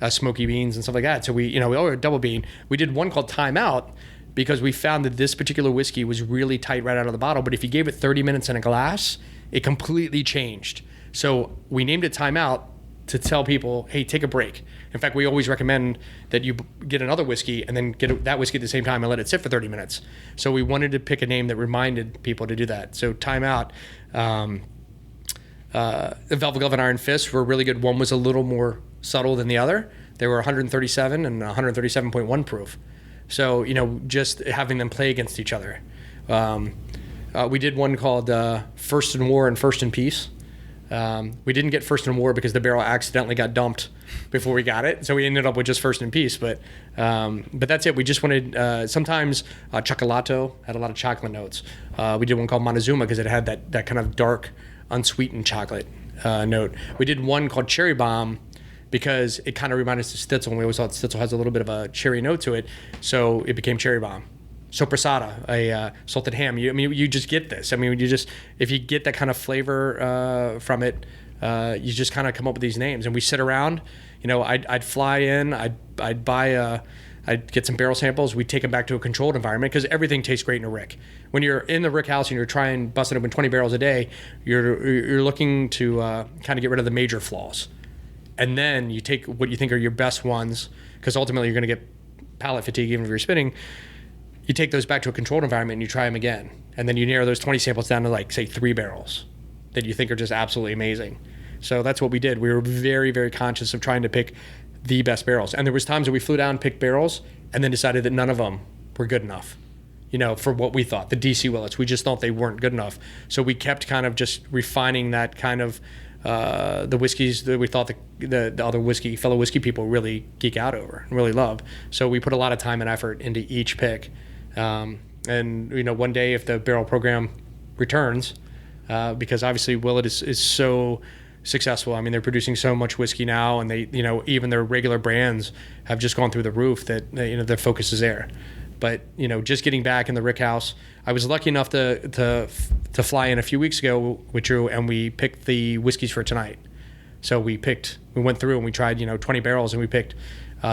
smoky beans and stuff like that. So we all had Double Bean. We did one called Time Out, because we found that this particular whiskey was really tight right out of the bottle, but if you gave it 30 minutes in a glass, it completely changed. So we named it Time Out to tell people, hey, take a break. In fact, we always recommend that you get another whiskey and then get that whiskey at the same time and let it sit for 30 minutes. So we wanted to pick a name that reminded people to do that. So Time Out. The Velvet Glove and Iron Fist were really good. One was a little more subtle than the other. They were 137 and 137.1 proof. So, just having them play against each other. We did one called First in War and First in Peace. We didn't get First in War because the barrel accidentally got dumped before we got it. So we ended up with just First in Peace. But that's it. We just wanted, sometimes Chocolato had a lot of chocolate notes. We did one called Montezuma because it had that kind of dark, unsweetened chocolate note. We did one called Cherry Bomb because it kind of reminded us of Stitzel, and we always thought Stitzel has a little bit of a cherry note to it, so it became Cherry Bomb. Sopressata, a salted ham. You just get this. If you get that kind of flavor from it, you just kind of come up with these names. And we sit around. I'd fly in. I'd buy. I'd get some barrel samples. We'd take them back to a controlled environment because everything tastes great in a rick. When you're in the rick house and you're trying busting open 20 barrels a day, you're looking to kind of get rid of the major flaws. And then you take what you think are your best ones, because ultimately you're going to get palate fatigue even if you're spinning. You take those back to a controlled environment and you try them again. And then you narrow those 20 samples down to say 3 barrels that you think are just absolutely amazing. So that's what we did. We were very, very conscious of trying to pick the best barrels. And there was times that we flew down, picked barrels, and then decided that none of them were good enough, for what we thought. The D.C. Willets, we just thought they weren't good enough. So we kept kind of just refining that kind of the whiskeys that we thought the other fellow whiskey people really geek out over and really love. So we put a lot of time and effort into each pick. And one day if the barrel program returns, because obviously Willett is so successful. They're producing so much whiskey now, and they, even their regular brands have just gone through the roof that, their focus is there. But, just getting back in the rick house, I was lucky enough to fly in a few weeks ago with Drew, and we picked the whiskeys for tonight. So we went through and we tried, 20 barrels, and we picked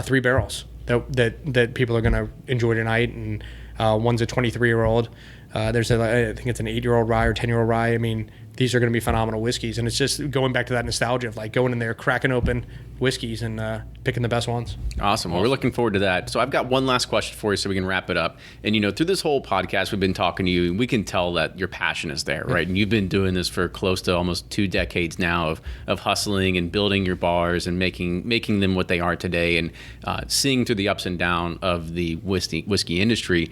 3 barrels that people are going to enjoy tonight. And one's a 23-year-old. I think it's an 8-year-old rye or 10-year-old rye. These are going to be phenomenal whiskeys. And it's just going back to that nostalgia of going in there, cracking open whiskeys and picking the best ones. Awesome. Well, we're looking forward to that. So I've got one last question for you so we can wrap it up. And, through this whole podcast, we've been talking to you, and we can tell that your passion is there, right? And you've been doing this for close to almost 2 decades now of hustling and building your bars and making them what they are today, and seeing through the ups and downs of the whiskey industry.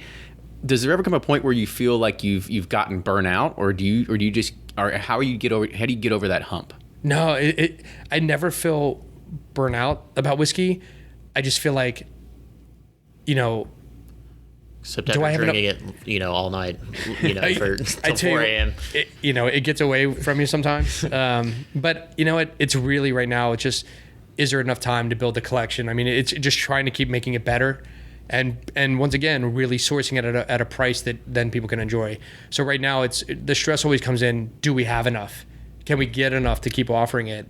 Does there ever come a point where you feel like you've gotten burnt out, or do you just, or how do you get over that hump? No, I never feel burnt out about whiskey. I just feel like, except after drinking it, all night, for till 4 a.m. It gets away from you sometimes. But it's really right now. It's just, is there enough time to build the collection? It's just trying to keep making it better. and once again, really sourcing it at a price that then people can enjoy. So right now, the stress always comes in: do we have enough? Can we get enough to keep offering it?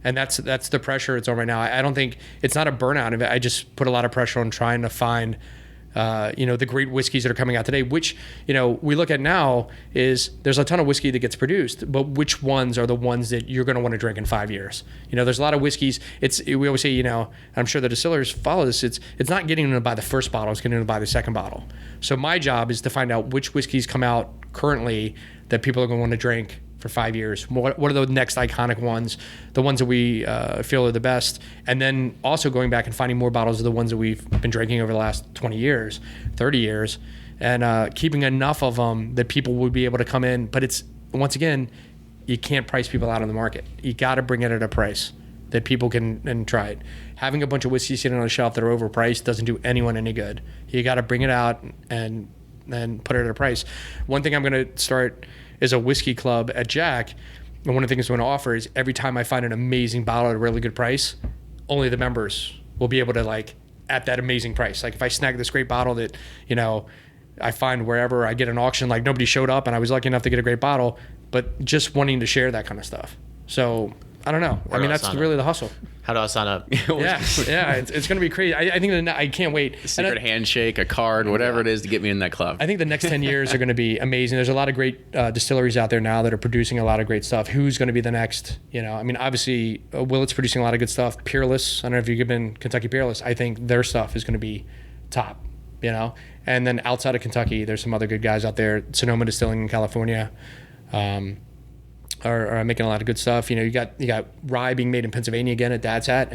And that's the pressure it's on right now. I don't think it's not a burnout. I just put a lot of pressure on trying to find, the great whiskeys that are coming out today, which, we look at now is there's a ton of whiskey that gets produced, but which ones are the ones that you're going to want to drink in 5 years? There's a lot of whiskeys. We always say, I'm sure the distillers follow this. It's not getting them to buy the first bottle. It's getting them to buy the second bottle. So my job is to find out which whiskeys come out currently that people are going to want to drink for 5 years. What are the next iconic ones, the ones that we feel are the best, and then also going back and finding more bottles of the ones that we've been drinking over the last 20 years, 30 years, and keeping enough of them that people would be able to come in. But it's, once again, you can't price people out on the market. You got to bring it at a price that people can and try it. Having a bunch of whiskey sitting on a shelf that are overpriced doesn't do anyone any good. You got to bring it out and put it at a price. One thing I'm going to start is a whiskey club at Jack, and one of the things I'm going to offer is every time I find an amazing bottle at a really good price, only the members will be able to at that amazing price. Like if I snag this great bottle that I find wherever I get an auction, like nobody showed up and I was lucky enough to get a great bottle, but just wanting to share that kind of stuff. So I don't know. That's really the hustle. How do I sign up? Yeah, it's going to be crazy. I think I can't wait. Secret handshake, a card, whatever it is to get me in that club. I think the next 10 years are going to be amazing. There's a lot of great distilleries out there now that are producing a lot of great stuff. Who's going to be the next? Obviously, Willetts producing a lot of good stuff. Peerless, I don't know if you've been Kentucky Peerless. I think their stuff is going to be top, And then outside of Kentucky, there's some other good guys out there. Sonoma Distilling in California. Are making a lot of good stuff. You got rye being made in Pennsylvania again at Dad's Hat.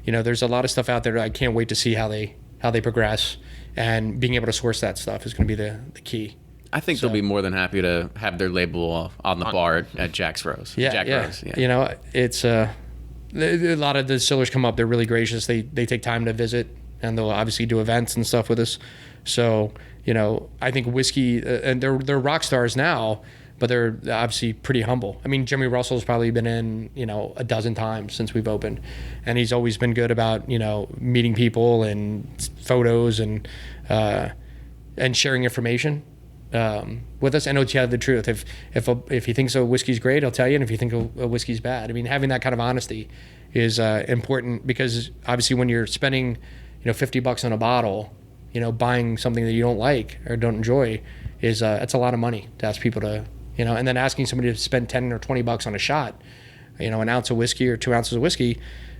There's a lot of stuff out there that I can't wait to see how they progress, and being able to source that stuff is going to be the key. I think they'll be more than happy to have their label on the bar at Jack Rose. Jack Rose. It's a lot of the distillers come up. They're really gracious. They take time to visit, and they'll obviously do events and stuff with us. So I think whiskey, and they're rock stars now, but they're obviously pretty humble. Jimmy Russell's probably been in, a dozen times since we've opened, and he's always been good about, meeting people and photos and sharing information with us. And he'll tell the truth. If he thinks a whiskey's great, he'll tell you, and if you think a whiskey's bad, having that kind of honesty is important, because obviously when you're spending, $50 on a bottle, buying something that you don't like or don't enjoy is that's a lot of money to ask people to. And then asking somebody to spend $10 or $20 on a shot, an ounce of whiskey or 2 ounces of whiskey,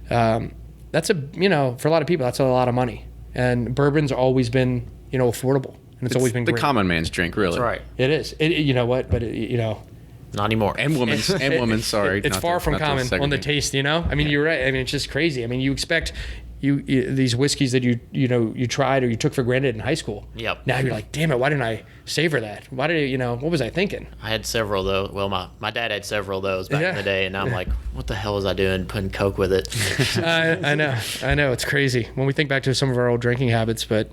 that's for a lot of people, that's a lot of money. And bourbon's always been, affordable, and it's always been great. The common man's drink, really. That's right. It is. Not anymore. And women's, sorry. It's far from common on the taste, You're right. It's just crazy. You expect these whiskeys that you tried or you took for granted in high school. Yep. Now you're like, damn it, why didn't I savor that? Why did what was I thinking? I had several though. Well, my dad had several of those back in the day, and I'm like, what the hell was I doing putting Coke with it? I know, it's crazy when we think back to some of our old drinking habits, but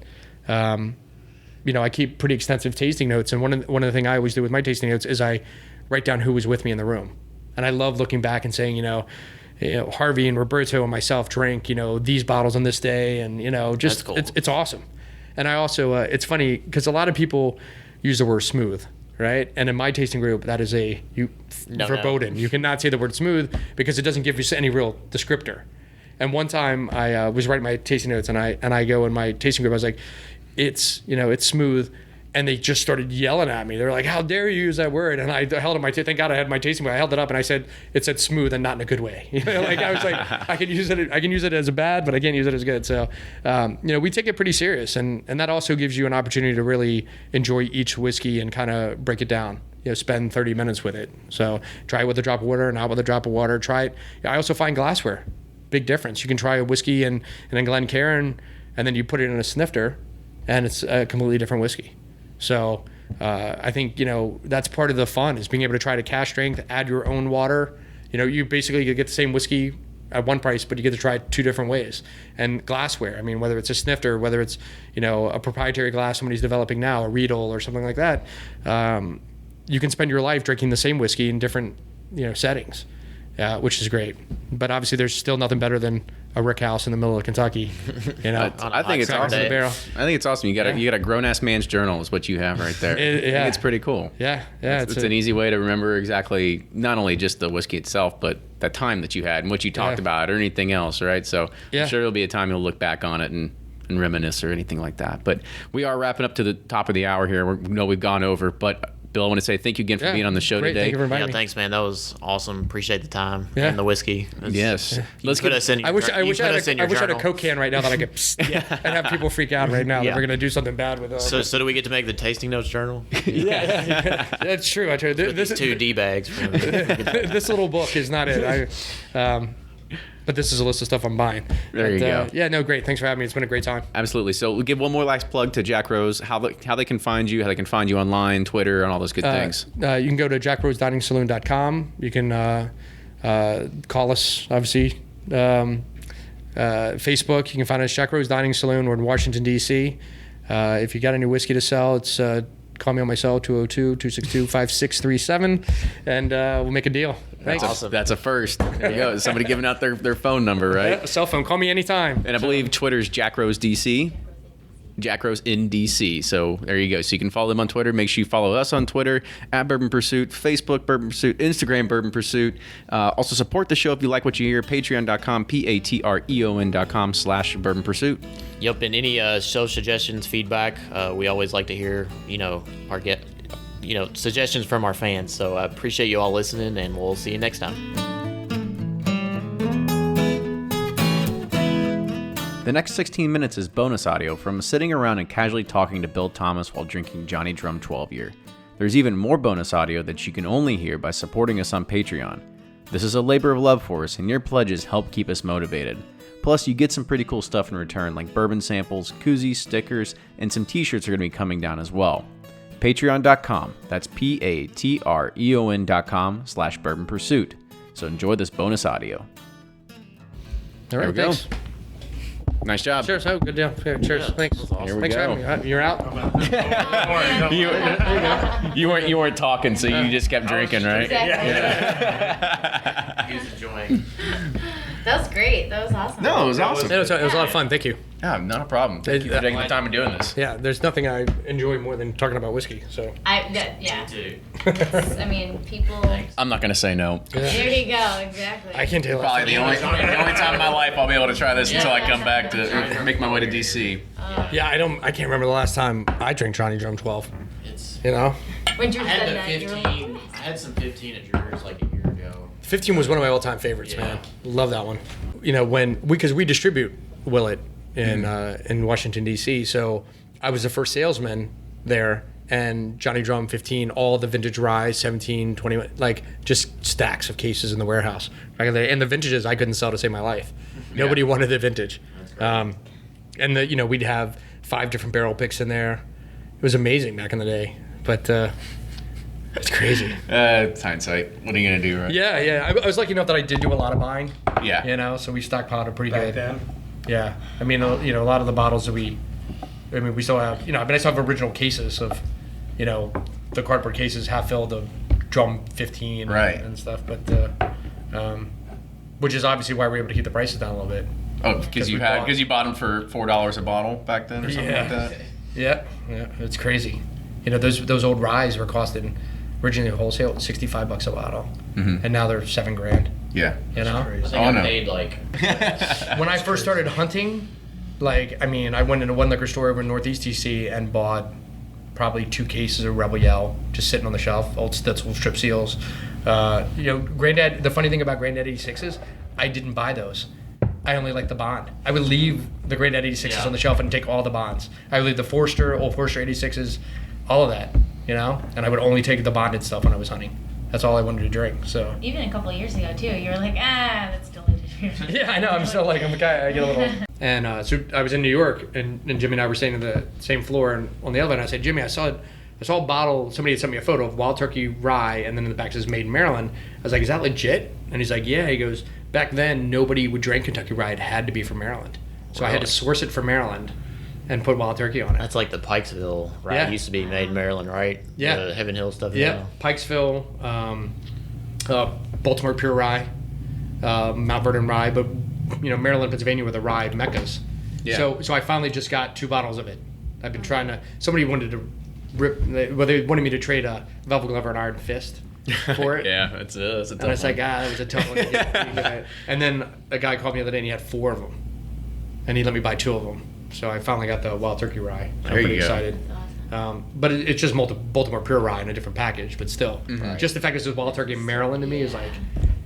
I keep pretty extensive tasting notes, and one of the things I always do with my tasting notes is I write down who was with me in the room, and I love looking back and saying, Harvey and Roberto and myself drank, these bottles on this day, and just That's cool. It's awesome. And I also it's funny because a lot of people use the word smooth, right? And in my tasting group, that is verboten. You cannot say the word smooth because it doesn't give you any real descriptor. And one time I was writing my tasting notes, and I go in my tasting group, I was like, it's smooth. And they just started yelling at me. They're like, "How dare you use that word?" And I held up thank God I had my tasting book. I held it up and I said, "It said smooth and not in a good way." I was like, I can use it as a bad, but I can't use it as good. So, we take it pretty serious, and that also gives you an opportunity to really enjoy each whiskey and kind of break it down. Spend 30 minutes with it. So try it with a drop of water, not with a drop of water. Try it. I also find glassware, big difference. You can try a whiskey in a Glencairn, and then you put it in a snifter, and it's a completely different whiskey. So I think, that's part of the fun is being able to try to cask strength, add your own water. You basically get the same whiskey at one price, but you get to try it two different ways. And glassware, whether it's a snifter, whether it's, a proprietary glass somebody's developing now, a Riedel or something like that, you can spend your life drinking the same whiskey in different, settings. which is great. But obviously, there's still nothing better than a rick house in the middle of Kentucky. You know, I think it's awesome. I think it's awesome. You got a grown ass man's journal is what you have right there. I think it's pretty cool. Yeah. It's an easy way to remember exactly not only just the whiskey itself, but the time that you had and what you talked about or anything else, right? So I'm sure there'll be a time you'll look back on it and reminisce or anything like that. But we are wrapping up to the top of the hour here. We know we've gone over, but Bill, I want to say thank you again for being on the show today. Thank you for inviting me. Thanks, man. That was awesome. Appreciate the time and the whiskey. Yes. Let's put us in. I wish I had a Coke can right now that I could and have people freak out right now that we're going to do something bad with us. So do we get to make the tasting notes journal? Yeah. That's true. I tell you, this 2 D bags. This little book is not it. But this is a list of stuff I'm buying. There you go. Yeah, no, great. Thanks for having me. It's been a great time. Absolutely. So we'll give one more last plug to Jack Rose, how they can find you, how they can find you online, Twitter, and all those good things. You can go to jackrosediningsaloon.com. You can call us, obviously. Facebook, you can find us Jack Rose Dining Saloon. We're in Washington, D.C. If you got any whiskey to sell, it's call me on my cell, 202-262-5637, and we'll make a deal. Thanks. Awesome. That's a first. There you go. Somebody giving out their phone number, right? Yeah, cell phone. Call me anytime. And I believe Twitter's Jack Rose DC. Jack Rose in DC. So there you go. So you can follow them on Twitter. Make sure you follow us on Twitter at Bourbon Pursuit, Facebook Bourbon Pursuit, Instagram Bourbon Pursuit. Also support the show if you like what you hear. Patreon.com, patreon.com/Bourbon Pursuit. Yep. And any show suggestions, feedback, we always like to hear, suggestions from our fans. So I appreciate you all listening, and we'll see you next time. The next 16 minutes is bonus audio from sitting around and casually talking to Bill Thomas while drinking Johnny Drum 12 Year. There's even more bonus audio that you can only hear by supporting us on Patreon. This is a labor of love for us, and your pledges help keep us motivated. Plus, you get some pretty cool stuff in return, like bourbon samples, koozies, stickers, and some t-shirts are going to be coming down as well. Patreon.com, that's patreon.com/Bourbon Pursuit. So enjoy this bonus audio. All right, thanks. Nice job. Cheers. Oh, good deal. Cheers. Thanks. Awesome. Here we Thanks go. for having me. You're out? You weren't talking, so you just kept drinking, right? Exactly. He was enjoying. That was great. That was awesome. No, it was awesome. It was a lot of fun. Thank you. Yeah, not a problem. Thank you for taking the time of doing this. Yeah, there's nothing I enjoy more than talking about whiskey. So. Yeah. Too. I mean, people. I'm not going to say no. There you go. Exactly. I can't tell you. Probably the only time in my life I'll be able to try this until I come back to make my way to DC. Yeah, I can't remember the last time I drank Johnny Drum 12. You know? When Drew I had said the that, you were 15. I had some 15 at Drew's like a year ago. 15 was one of my all-time favorites, Yeah. man. Love that one. You know, because we distribute Willet in Washington D.C. So I was the first salesman there, and Johnny Drum 15, all the vintage rye 17, 20, like just stacks of cases in the warehouse back in the day. And the vintages I couldn't sell to save my life. Nobody wanted the vintage. And we'd have 5 different barrel picks in there. It was amazing back in the day, but it's crazy. It's hindsight. What are you gonna do, right? Yeah. I was lucky enough that I did do a lot of buying. Yeah. So we stockpiled it pretty good. Then. Yeah. I mean, a lot of the bottles that we still have, I still have original cases of, the cardboard cases half filled of Drum 15 Right. and stuff, but, which is obviously why we're able to keep the prices down a little bit. Oh, because you bought them for $4 a bottle back then, or something like that. Yeah. It's crazy. Those old ryes were costing originally wholesale $65 a bottle, and now they're $7,000. Yeah. You know. I think Oh, I no. paid like. When I first started hunting, I went into one liquor store over in Northeast DC and bought probably 2 cases of Rebel Yell just sitting on the shelf, old Stitzel strip seals. Granddad. The funny thing about Granddad 86s, I didn't buy those. I only liked the bond. I would leave the Granddad 86s on the shelf and take all the bonds. I would leave the old Forster 86s, all of that, and I would only take the bonded stuff when I was hunting. That's all I wanted to drink. So. Even a couple of years ago too, you were like, that's delicious. Yeah, I know. I'm still I'm a guy. I get a little. And so I was in New York, and Jimmy and I were staying on the same floor and on the elevator. And I said, Jimmy, I saw a bottle. Somebody had sent me a photo of Wild Turkey Rye, and then in the back it says Made in Maryland. I was like, is that legit? And he's like, yeah. He goes, back then nobody would drink Kentucky Rye. It had to be from Maryland. So I had to source it from Maryland and put Wild Turkey on it. That's like the Pikesville, right? Yeah. It used to be made in Maryland, right? Yeah. The Heaven Hill stuff. Yeah, Pikesville, Baltimore Pure Rye Mount Vernon rye, but Maryland, Pennsylvania were the rye meccas. Yeah. So I finally just got 2 bottles of it. I've been trying to. Somebody wanted to they wanted me to trade a Velvet Glove or an Iron Fist for it. Yeah, it's a tough And I was like, one. that was a tough one to get. And then a guy called me the other day and he had 4 of them, and he let me buy 2 of them. So I finally got the Wild Turkey rye. I'm There you pretty go. excited. But it's just Baltimore Pure rye in a different package. But still, just the fact that it's Wild Turkey in Maryland to me is like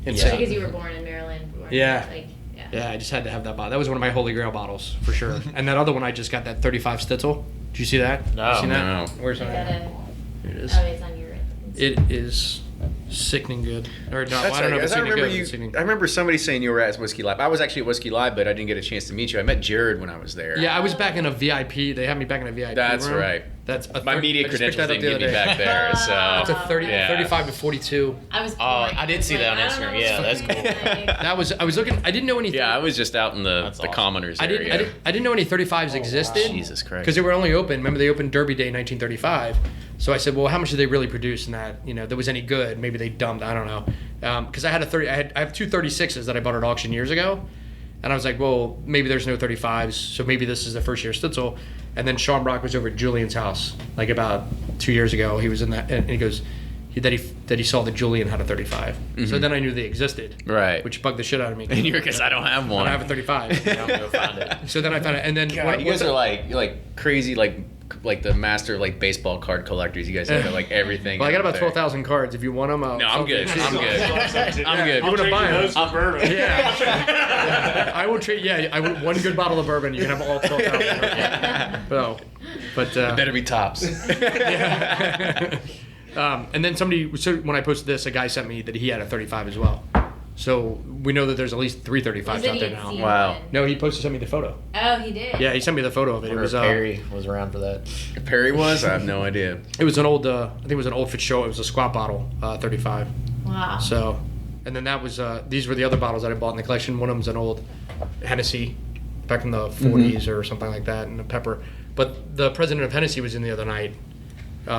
insane. Because you were born in Maryland. Yeah. Like, yeah. Yeah, I just had to have that bottle. That was one of my holy grail bottles for sure. And that other one I just got, that 35 Stitzel. Did you see that? No. You seen that? No. Where's I that? gotta, Here it is. oh, it's on your. It is sickening good. Or no, That's I don't know right, if it's 'cause sickening good. It's I sickening. remember somebody saying you were at Whiskey Live. I was actually at Whiskey Live, but I didn't get a chance to meet you. I met Jared when I was there. Yeah, I was back in a VIP. They had me back in a VIP That's room. right. That's a My media I just picked credentials that up didn't the get me other day. back there, so It's a 30, yeah. 35 to 42. I was. Oh, I did see that on Instagram. Yeah, that's cool. That was. I was looking. I didn't know any. Yeah, I was just out in the That's the awesome. commoners I area. didn't. I didn't know any 35s existed. Jesus Christ. Because they were only open. Remember, they opened Derby Day 1935. So I said, well, how much did they really produce in that? That was any good? Maybe they dumped. I don't know. Because I had a 30. I have 2 36s that I bought at auction years ago, and I was like, well, maybe there's no 35s. So maybe this is the first year Stitzel. And then Sean Brock was over at Julian's house like about 2 years ago. He was in that, and he goes. That he saw that Julian had a 35. So then I knew they existed. Right. Which bugged the shit out of me. And you were, because I don't have I one. don't have a 35. I'll go find it. So then I found it, and then God, you guys are like crazy, like the master like baseball card collectors. You guys have like everything. Well, I got out about there. 12,000 cards. If you want them, No, I'm good. I'm good. I'm good. You want to buy them? for bourbon. Yeah. I will trade. Yeah, I would 1 good bottle of bourbon. You can have all 12,000. So, but Better be tops. and then so when I posted this, a guy sent me that he had a 35 as well. So we know that there's at least 3 35s out there now. Wow. No, he sent me the photo. Oh, he did. Yeah, he sent me the photo of it. It was Perry was around for that. If Perry was, I have no idea. it was an old. I think it was an old Fitzgerald. It was a squat bottle, 35. Wow. So, and then that was these were the other bottles that I bought in the collection. One of them's an old Hennessy, back in the 40s or something like that, and a pepper. But the president of Hennessy was in the other night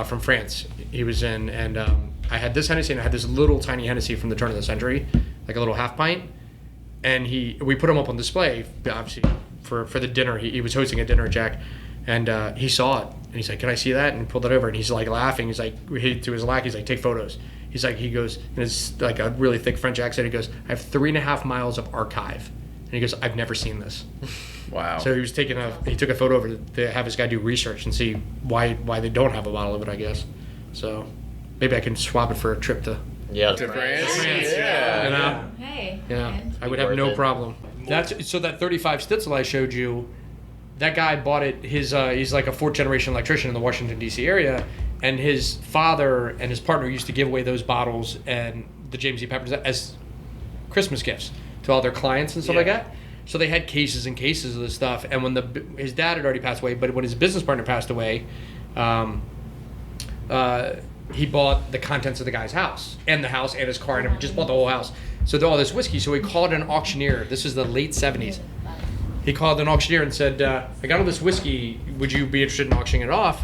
from France. He was in, and I had this Hennessy and I had this little tiny Hennessy from the turn of the century, like a little half pint. And we put him up on display, obviously for the dinner. He was hosting a dinner, Jack, and he saw it and he's like, "Can I see that?" And he pulled it over and he's like laughing. He's like, to his lackey, he's like, "Take photos." He goes, and it's like a really thick French accent. He goes, "I have 3.5 miles of archive," and he goes, "I've never seen this." Wow. So he took a photo over to have this guy do research and see why they don't have a bottle of it, I guess. So maybe I can swap it for a trip to Yeah. to France. France. Yeah. You know? Hey. Yeah, man. I would have Worth no it. problem. That's so that 35 Stitzel I showed you. That guy bought it. He's like a 4th generation electrician in the Washington D.C. area, and his father and his partner used to give away those bottles and the James E. Peppers as Christmas gifts to all their clients and stuff like that. So they had cases and cases of this stuff. And when his dad had already passed away, but when his business partner passed away, he bought the contents of the guy's house and his car and just bought the whole house. So all this whiskey. So he called an auctioneer. This is the late 70s. He called an auctioneer and said, "I got all this whiskey. Would you be interested in auctioning it off?"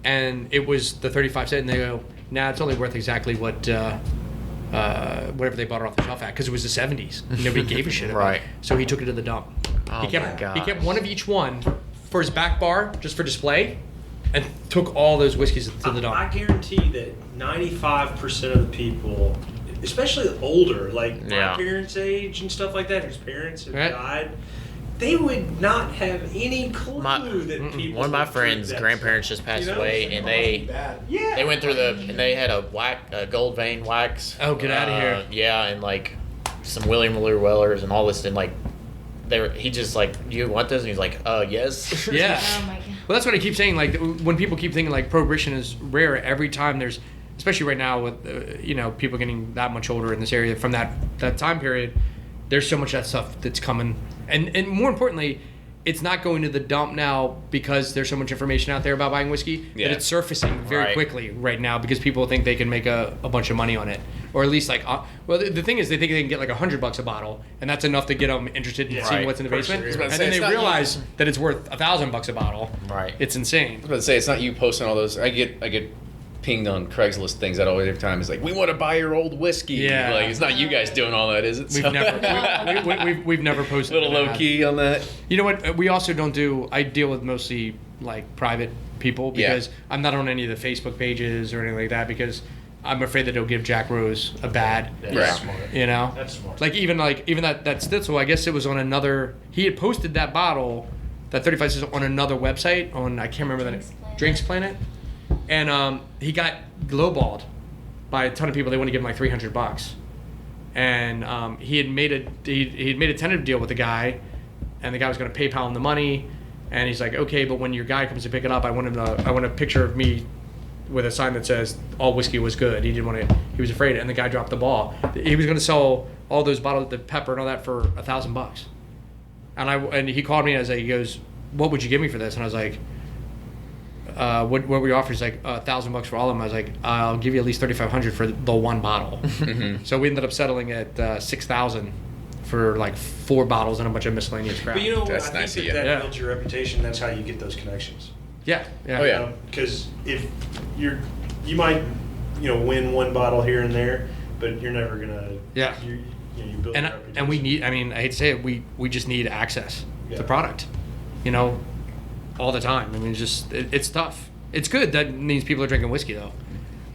And it was the 35 cent. And they go, "Nah, it's only worth exactly what whatever they bought it off the shelf at, because it was the 70s. Nobody gave a shit about Right. it. So he took it to the dump. Oh he kept my gosh. he kept one of each one for his back bar, just for display, and took all those whiskeys to the dump. I guarantee that 95% of the people, especially older, like Yeah. my parents' age and stuff like that, whose parents have Right. died, they would not have any clue My- that people. One of my would drink friends' that grandparents stuff, just passed you know? away, and they went through and they had a gold vein wax. Oh, get outta here. Yeah, and like some William Lure Wellers and all this, and like he just like, "Do you want this?" And he's like, yes." Yeah. Oh my god. Well, that's what I keep saying. Like, when people keep thinking like prohibition is rare, every time there's, especially right now with people getting that much older in this area from that time period, there's so much of that stuff that's coming, and more importantly, it's not going to the dump now because there's so much information out there about buying whiskey Yeah. that it's surfacing very Right. quickly right now because people think they can make a bunch of money on it, or at least like well the thing is they think they can get like $100 a bottle and that's enough to get them interested in Yeah. seeing Right. what's in the basement, Persevere. and I was about to then say, they it's not realize that it's worth $1,000 a bottle. Right. It's insane. I was about to say, it's not you posting all those. I get pinged on Craigslist things that always every time is like, we want to buy your old whiskey. Yeah. Like, it's not you guys doing all that, is it? We've we've never posted little that. low key on that. You know what? We also don't do. I deal with mostly like private people because I'm not on any of the Facebook pages or anything like that because I'm afraid that it'll give Jack Rose a bad. That's Right. smart. You know, That's smart. Like even that Stitzel. I guess it was on another. He had posted that bottle, that 35 cents on another website on I can't remember the name. Drinks Planet, and he got lowballed by a ton of people. They want to give him like $300, and he had made a tentative deal with the guy, and the guy was going to PayPal him the money, and he's like, okay, but when your guy comes to pick it up, I want a picture of me with a sign that says all whiskey was good. He didn't want to. He was afraid, and the guy dropped the ball. He was going to sell all those bottles, the pepper and all that, for $1,000. And he called me and he goes, what would you give me for this? And I was like, what were you offering? He's like $1,000 for all of them. I was like, I'll give you at least $3,500 for the one bottle. So we ended up settling at $6,000 for like 4 bottles and a bunch of miscellaneous crap. But you know, That's I nice think of you. that Yeah. builds your reputation. That's how you get those connections. yeah. Oh, yeah. Because if you might, win one bottle here and there, but you're never gonna. Yeah. You build your reputation. And we need. I mean, I hate to say it. We just need access Yeah. to product. All the time. I mean, it's tough. It's good. That means people are drinking whiskey though.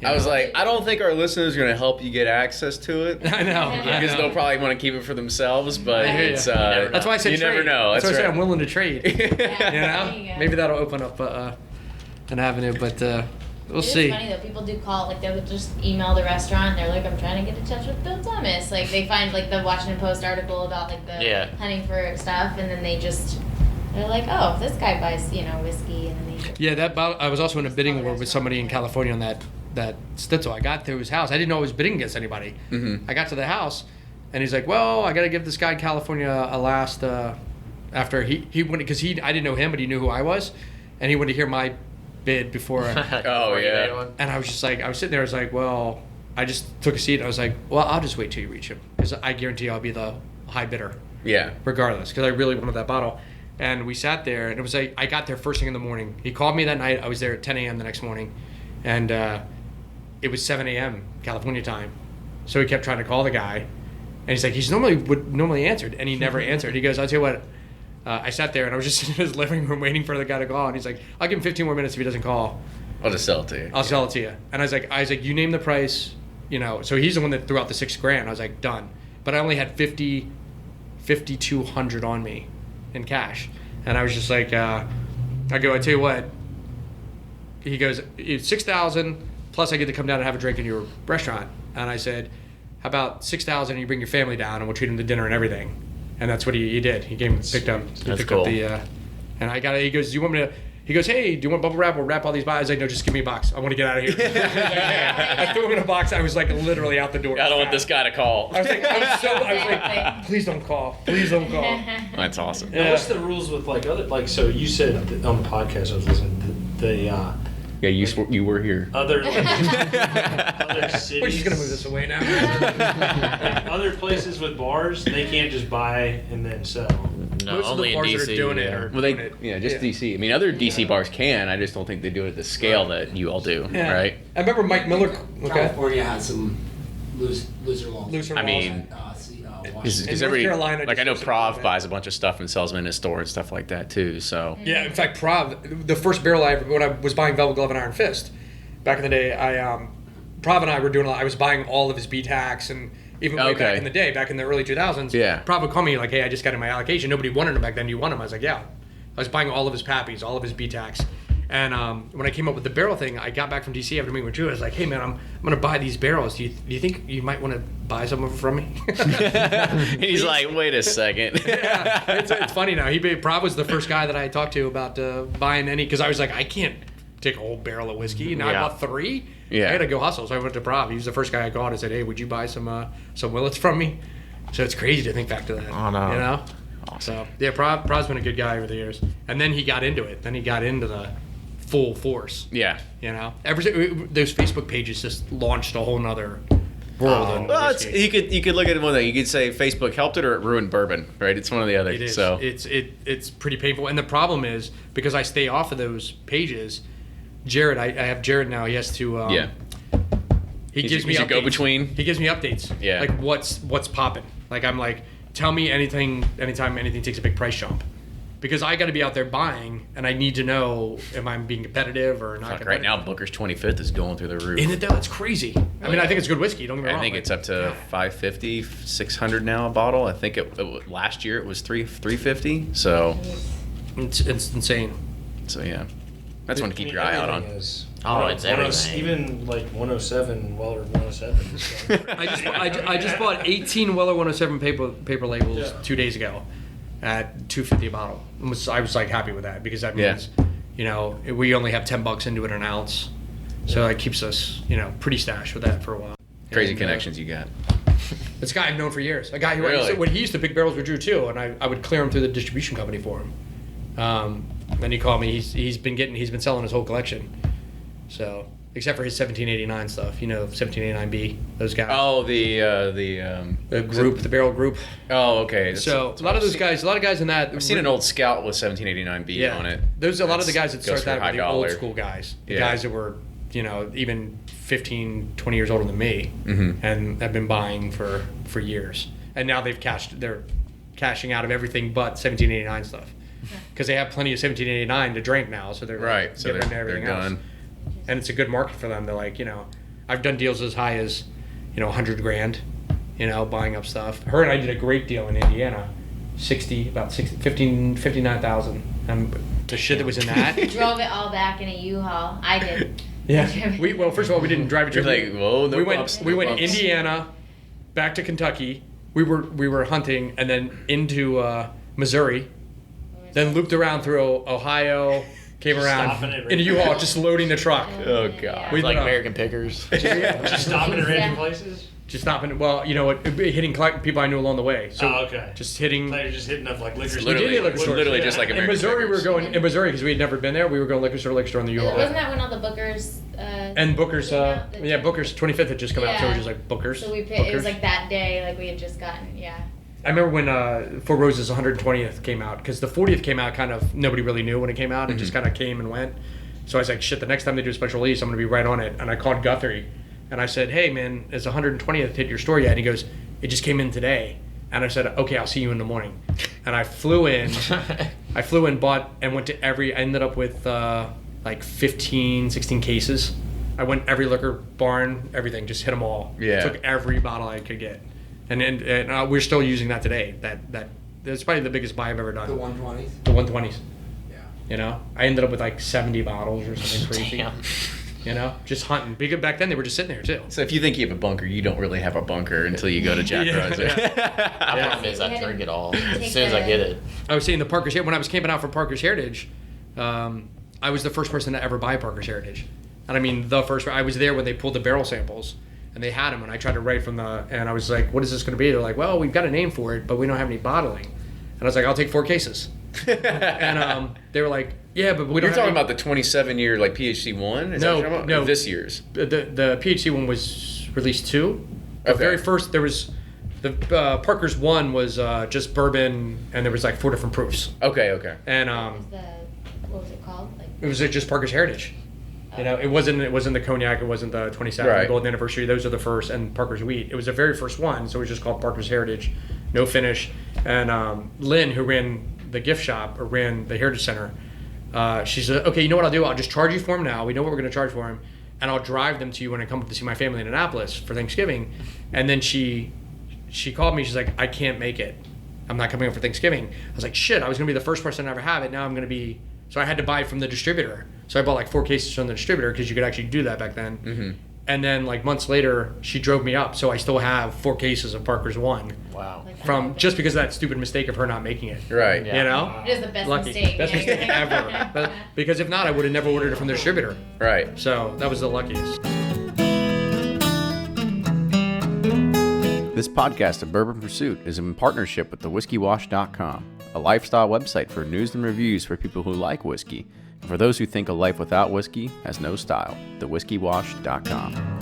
I was like, I don't think our listeners are going to help you get access to it. I know. Because they'll probably want to keep it for themselves, but I hear it's ya. That's why I said you trade. never know. That's why I said right. I'm willing to trade. Yeah, there you go. Maybe that'll open up an avenue, but we'll It see. is funny though. People do call, like they'll just email the restaurant. They're like, I'm trying to get in touch with Bill Thomas. Like they find like the Washington Post article about like the hunting for stuff, and then they're like, oh, this guy buys whiskey, and then they. Yeah, that bottle. I was also in a bidding war with somebody in California on that Stitzel. I got to his house. I didn't know I was bidding against anybody. Mm-hmm. I got to the house, and he's like, "Well, I got to give this guy in California a last." After he went because I didn't know him, but he knew who I was, and he wanted to hear my bid before. Oh, yeah. And I was just like, I was sitting there. I was like, well, I just took a seat. I was like, well, I'll just wait till you reach him because I guarantee I'll be the high bidder. Yeah. Regardless, because I really wanted that bottle. And we sat there, and it was like I got there first thing in the morning. He called me that night. I was there at 10 a.m. the next morning, and it was 7 a.m. California time. So he kept trying to call the guy, and he's like, would normally answered, and he never answered. He goes, I'll tell you what. I sat there, and I was just in his living room waiting for the guy to call, and he's like, I'll give him 15 more minutes if he doesn't call. I'll just sell it to you. I'll sell it to you. And I was like, you name the price, So he's the one that threw out the $6,000. I was like, done. But I only had $5,200 on me in cash. And I was just like, I tell you what. He goes, it's $6,000 plus I get to come down and have a drink in your restaurant. And I said, how about $6,000 and you bring your family down and we'll treat him to dinner and everything. And that's what he did. He picked up the, and I got it. He goes, do you want me to? He goes, hey, do you want bubble wrap? We'll wrap all these bottles. I was like, no, just give me a box. I want to get out of here. I threw him in a box. I was like literally out the door. I don't want this guy to call. I was like, please don't call. Please don't call. That's awesome. Now, what's the rules with so you said on the podcast I was listening to the Yeah, you were here. other cities. We're just gonna move this away now. Other places with bars, they can't just buy and then sell. No, Most of only the in bars DC. that are doing it yeah. are Well, doing it. just DC. I mean, other DC bars can. I just don't think they do it at the scale that you all do, right? I remember Mike Miller. Okay. California has some looser laws. Looser I laws. mean, Washington. because North every Carolina like I know just Prov doesn't- buys a bunch of stuff and sells them in his store and stuff like that too. So Yeah, in fact, Prov, the first barrel when I was buying Velvet Glove and Iron Fist, back in the day, Prov and I were doing a lot. I was buying all of his B-Tacs and even way back in the day, back in the early 2000s. Yeah. Prov would call me like, hey, I just got in my allocation. Nobody wanted them back then. Do you want them? I was like, yeah. I was buying all of his Pappies, all of his B-Tacs. And when I came up with the barrel thing, I got back from DC after meeting with Drew. I was like, hey, man, I'm going to buy these barrels. Do you think you might want to buy some of them from me? he's like, wait a second. Yeah, it's funny now. Prov was the first guy that I talked to about buying any, because I was like, I can't take a whole barrel of whiskey. Now I bought 3. Yeah. I had to go hustle. So I went to Prov. He was the first guy I called and said, hey, would you buy some Willetts from me? So it's crazy to think back to that. Oh, no. You know? Awesome. So, yeah, Prov's been a good guy over the years. And then he got into it. Then he got into the full force. Yeah. You know? Those Facebook pages just launched a whole nother world. on Well, whiskey. you could look at it one thing. You could say Facebook helped it or it ruined bourbon, right? It's one or the other. It is. So It's pretty painful. And the problem is, because I stay off of those pages, Jared, I have Jared now. He has to. Yeah. He gives me he's a updates. go-between. He gives me updates. Yeah. Like what's popping. Like I'm like, tell me anything anytime anything takes a big price jump. Because I got to be out there buying, and I need to know if I'm being competitive or not. Fuck, competitive. right now, Booker's 25th is going through the roof. Isn't it though? It's crazy. I mean, I think it's good whiskey. Don't get me wrong. I think it's up to $550, $600 now a bottle. I think last year it was $350. So it's insane. So yeah, that's one to keep your eye out on. Oh, it's everything. Even like 107, Weller 107. So. I just bought 18 Weller 107 paper labels 2 days ago at $2.50 a bottle. I was like happy with that because that means we only have $10 into it an ounce, so that keeps us pretty stashed with that for a while. Crazy connections you got. This guy I've known for years. A guy who Really? when he used to pick barrels with Drew too, and I would clear him through the distribution company for him. Then he called me. He's been selling his whole collection. So except for his 1789 stuff, 1789B, those guys. Oh, the group, the barrel group. Oh, okay. So a lot of guys in that. I've seen an old Scout with 1789B on it. There's a lot of the guys that Goes start for that high with the old dollar. school guys, the guys that were even 15, 20 years older than me, and have been buying for years, and now they're cashing out of everything but 1789 stuff because they have plenty of 1789 to drink now, so they're Right, so getting into they're everything else. done. And it's a good market for them. They're like, I've done deals as high as, $100,000, buying up stuff. Her and I did a great deal in Indiana, 59,000. And the shit that was in that. Drove it all back in a U-Haul. I did. Yeah. First of all, we didn't drive it. You're like, whoa, no bumps, We no went bumps. Indiana, back to Kentucky. We were hunting, and then into Missouri, then looped around through Ohio. Came around Stopping it in a U-Haul, just loading the truck. Oh, God. Yeah. It's like American Pickers. Just stopping at random places? Just stopping. Well, hitting people I knew along the way. So okay. just hitting. Like you're just hitting up like liquor stores. Literally, liquor stores. literally just like In American Missouri, we were Pickers. going in Missouri because we had never been there. We were going liquor store on the U-Haul. Wasn't that when all the Bookers? And Booker's, Booker's 25th had just come out, so it was just like Booker's. So it was like that day, like we had just gotten, I remember when Four Roses 120th came out, because the 40th came out kind of, nobody really knew when it came out. It just kind of came and went. So I was like, shit, the next time they do a special release, I'm going to be right on it. And I called Guthrie, and I said, hey, man, is 120th hit your store yet? And he goes, it just came in today. And I said, okay, I'll see you in the morning. And I flew in, bought, and went to I ended up with like 15, 16 cases. I went every liquor barn, everything, just hit them all. Yeah. Took every bottle I could get. And we're still using that today. That's probably the biggest buy I've ever done. The 120s? The 120s. Yeah. I ended up with like 70 bottles or something crazy. Damn. Just hunting. Because back then they were just sitting there too. So if you think you have a bunker, you don't really have a bunker until you go to Jack Rose. My problem is I drink it all as soon as I get it. I was saying the Parker's when I was camping out for Parker's Heritage, I was the first person to ever buy Parker's Heritage. And I mean the first. I was there when they pulled the barrel samples. And they had them, and I tried to write from and I was like, what is this going to be? They're like, well, we've got a name for it, but we don't have any bottling. And I was like, I'll take 4 cases. And they were like, yeah, but we don't You're have talking any. about the 27-year like PHC one? Is No, that what you're talking about? no. Or this year's. The PHC one was released 2. The Okay. very first, there was, the Parker's 1 was just bourbon, and there was like 4 different proofs. Okay. And what was it called? Like, it was just Parker's Heritage. It wasn't the cognac, it wasn't the 27th Right. golden anniversary. Those are the first, and Parker's wheat. It was the very first one, so it was just called Parker's Heritage, no finish. And Lynn, who ran the gift shop or ran the Heritage Center, she said, "Okay, you know what I'll do? I'll just charge you for them now. We know what we're going to charge for them, and I'll drive them to you when I come up to see my family in Annapolis for Thanksgiving." And then she called me. She's like, "I can't make it. I'm not coming up for Thanksgiving." I was like, "Shit! I was going to be the first person to ever have it. Now I'm going to be." So I had to buy it from the distributor. So I bought like 4 cases from the distributor because you could actually do that back then. Mm-hmm. And then like months later, she drove me up. So I still have 4 cases of Parker's 1 Wow. from just because of that stupid mistake of her not making it. Right. Yeah. You know? it is the best Lucky. mistake. Best mistake ever. But, because if not, I would have never ordered it from the distributor. Right. So that was the luckiest. This podcast of Bourbon Pursuit is in partnership with thewhiskeywash.com, a lifestyle website for news and reviews for people who like whiskey, and for those who think a life without whiskey has no style, thewhiskeywash.com.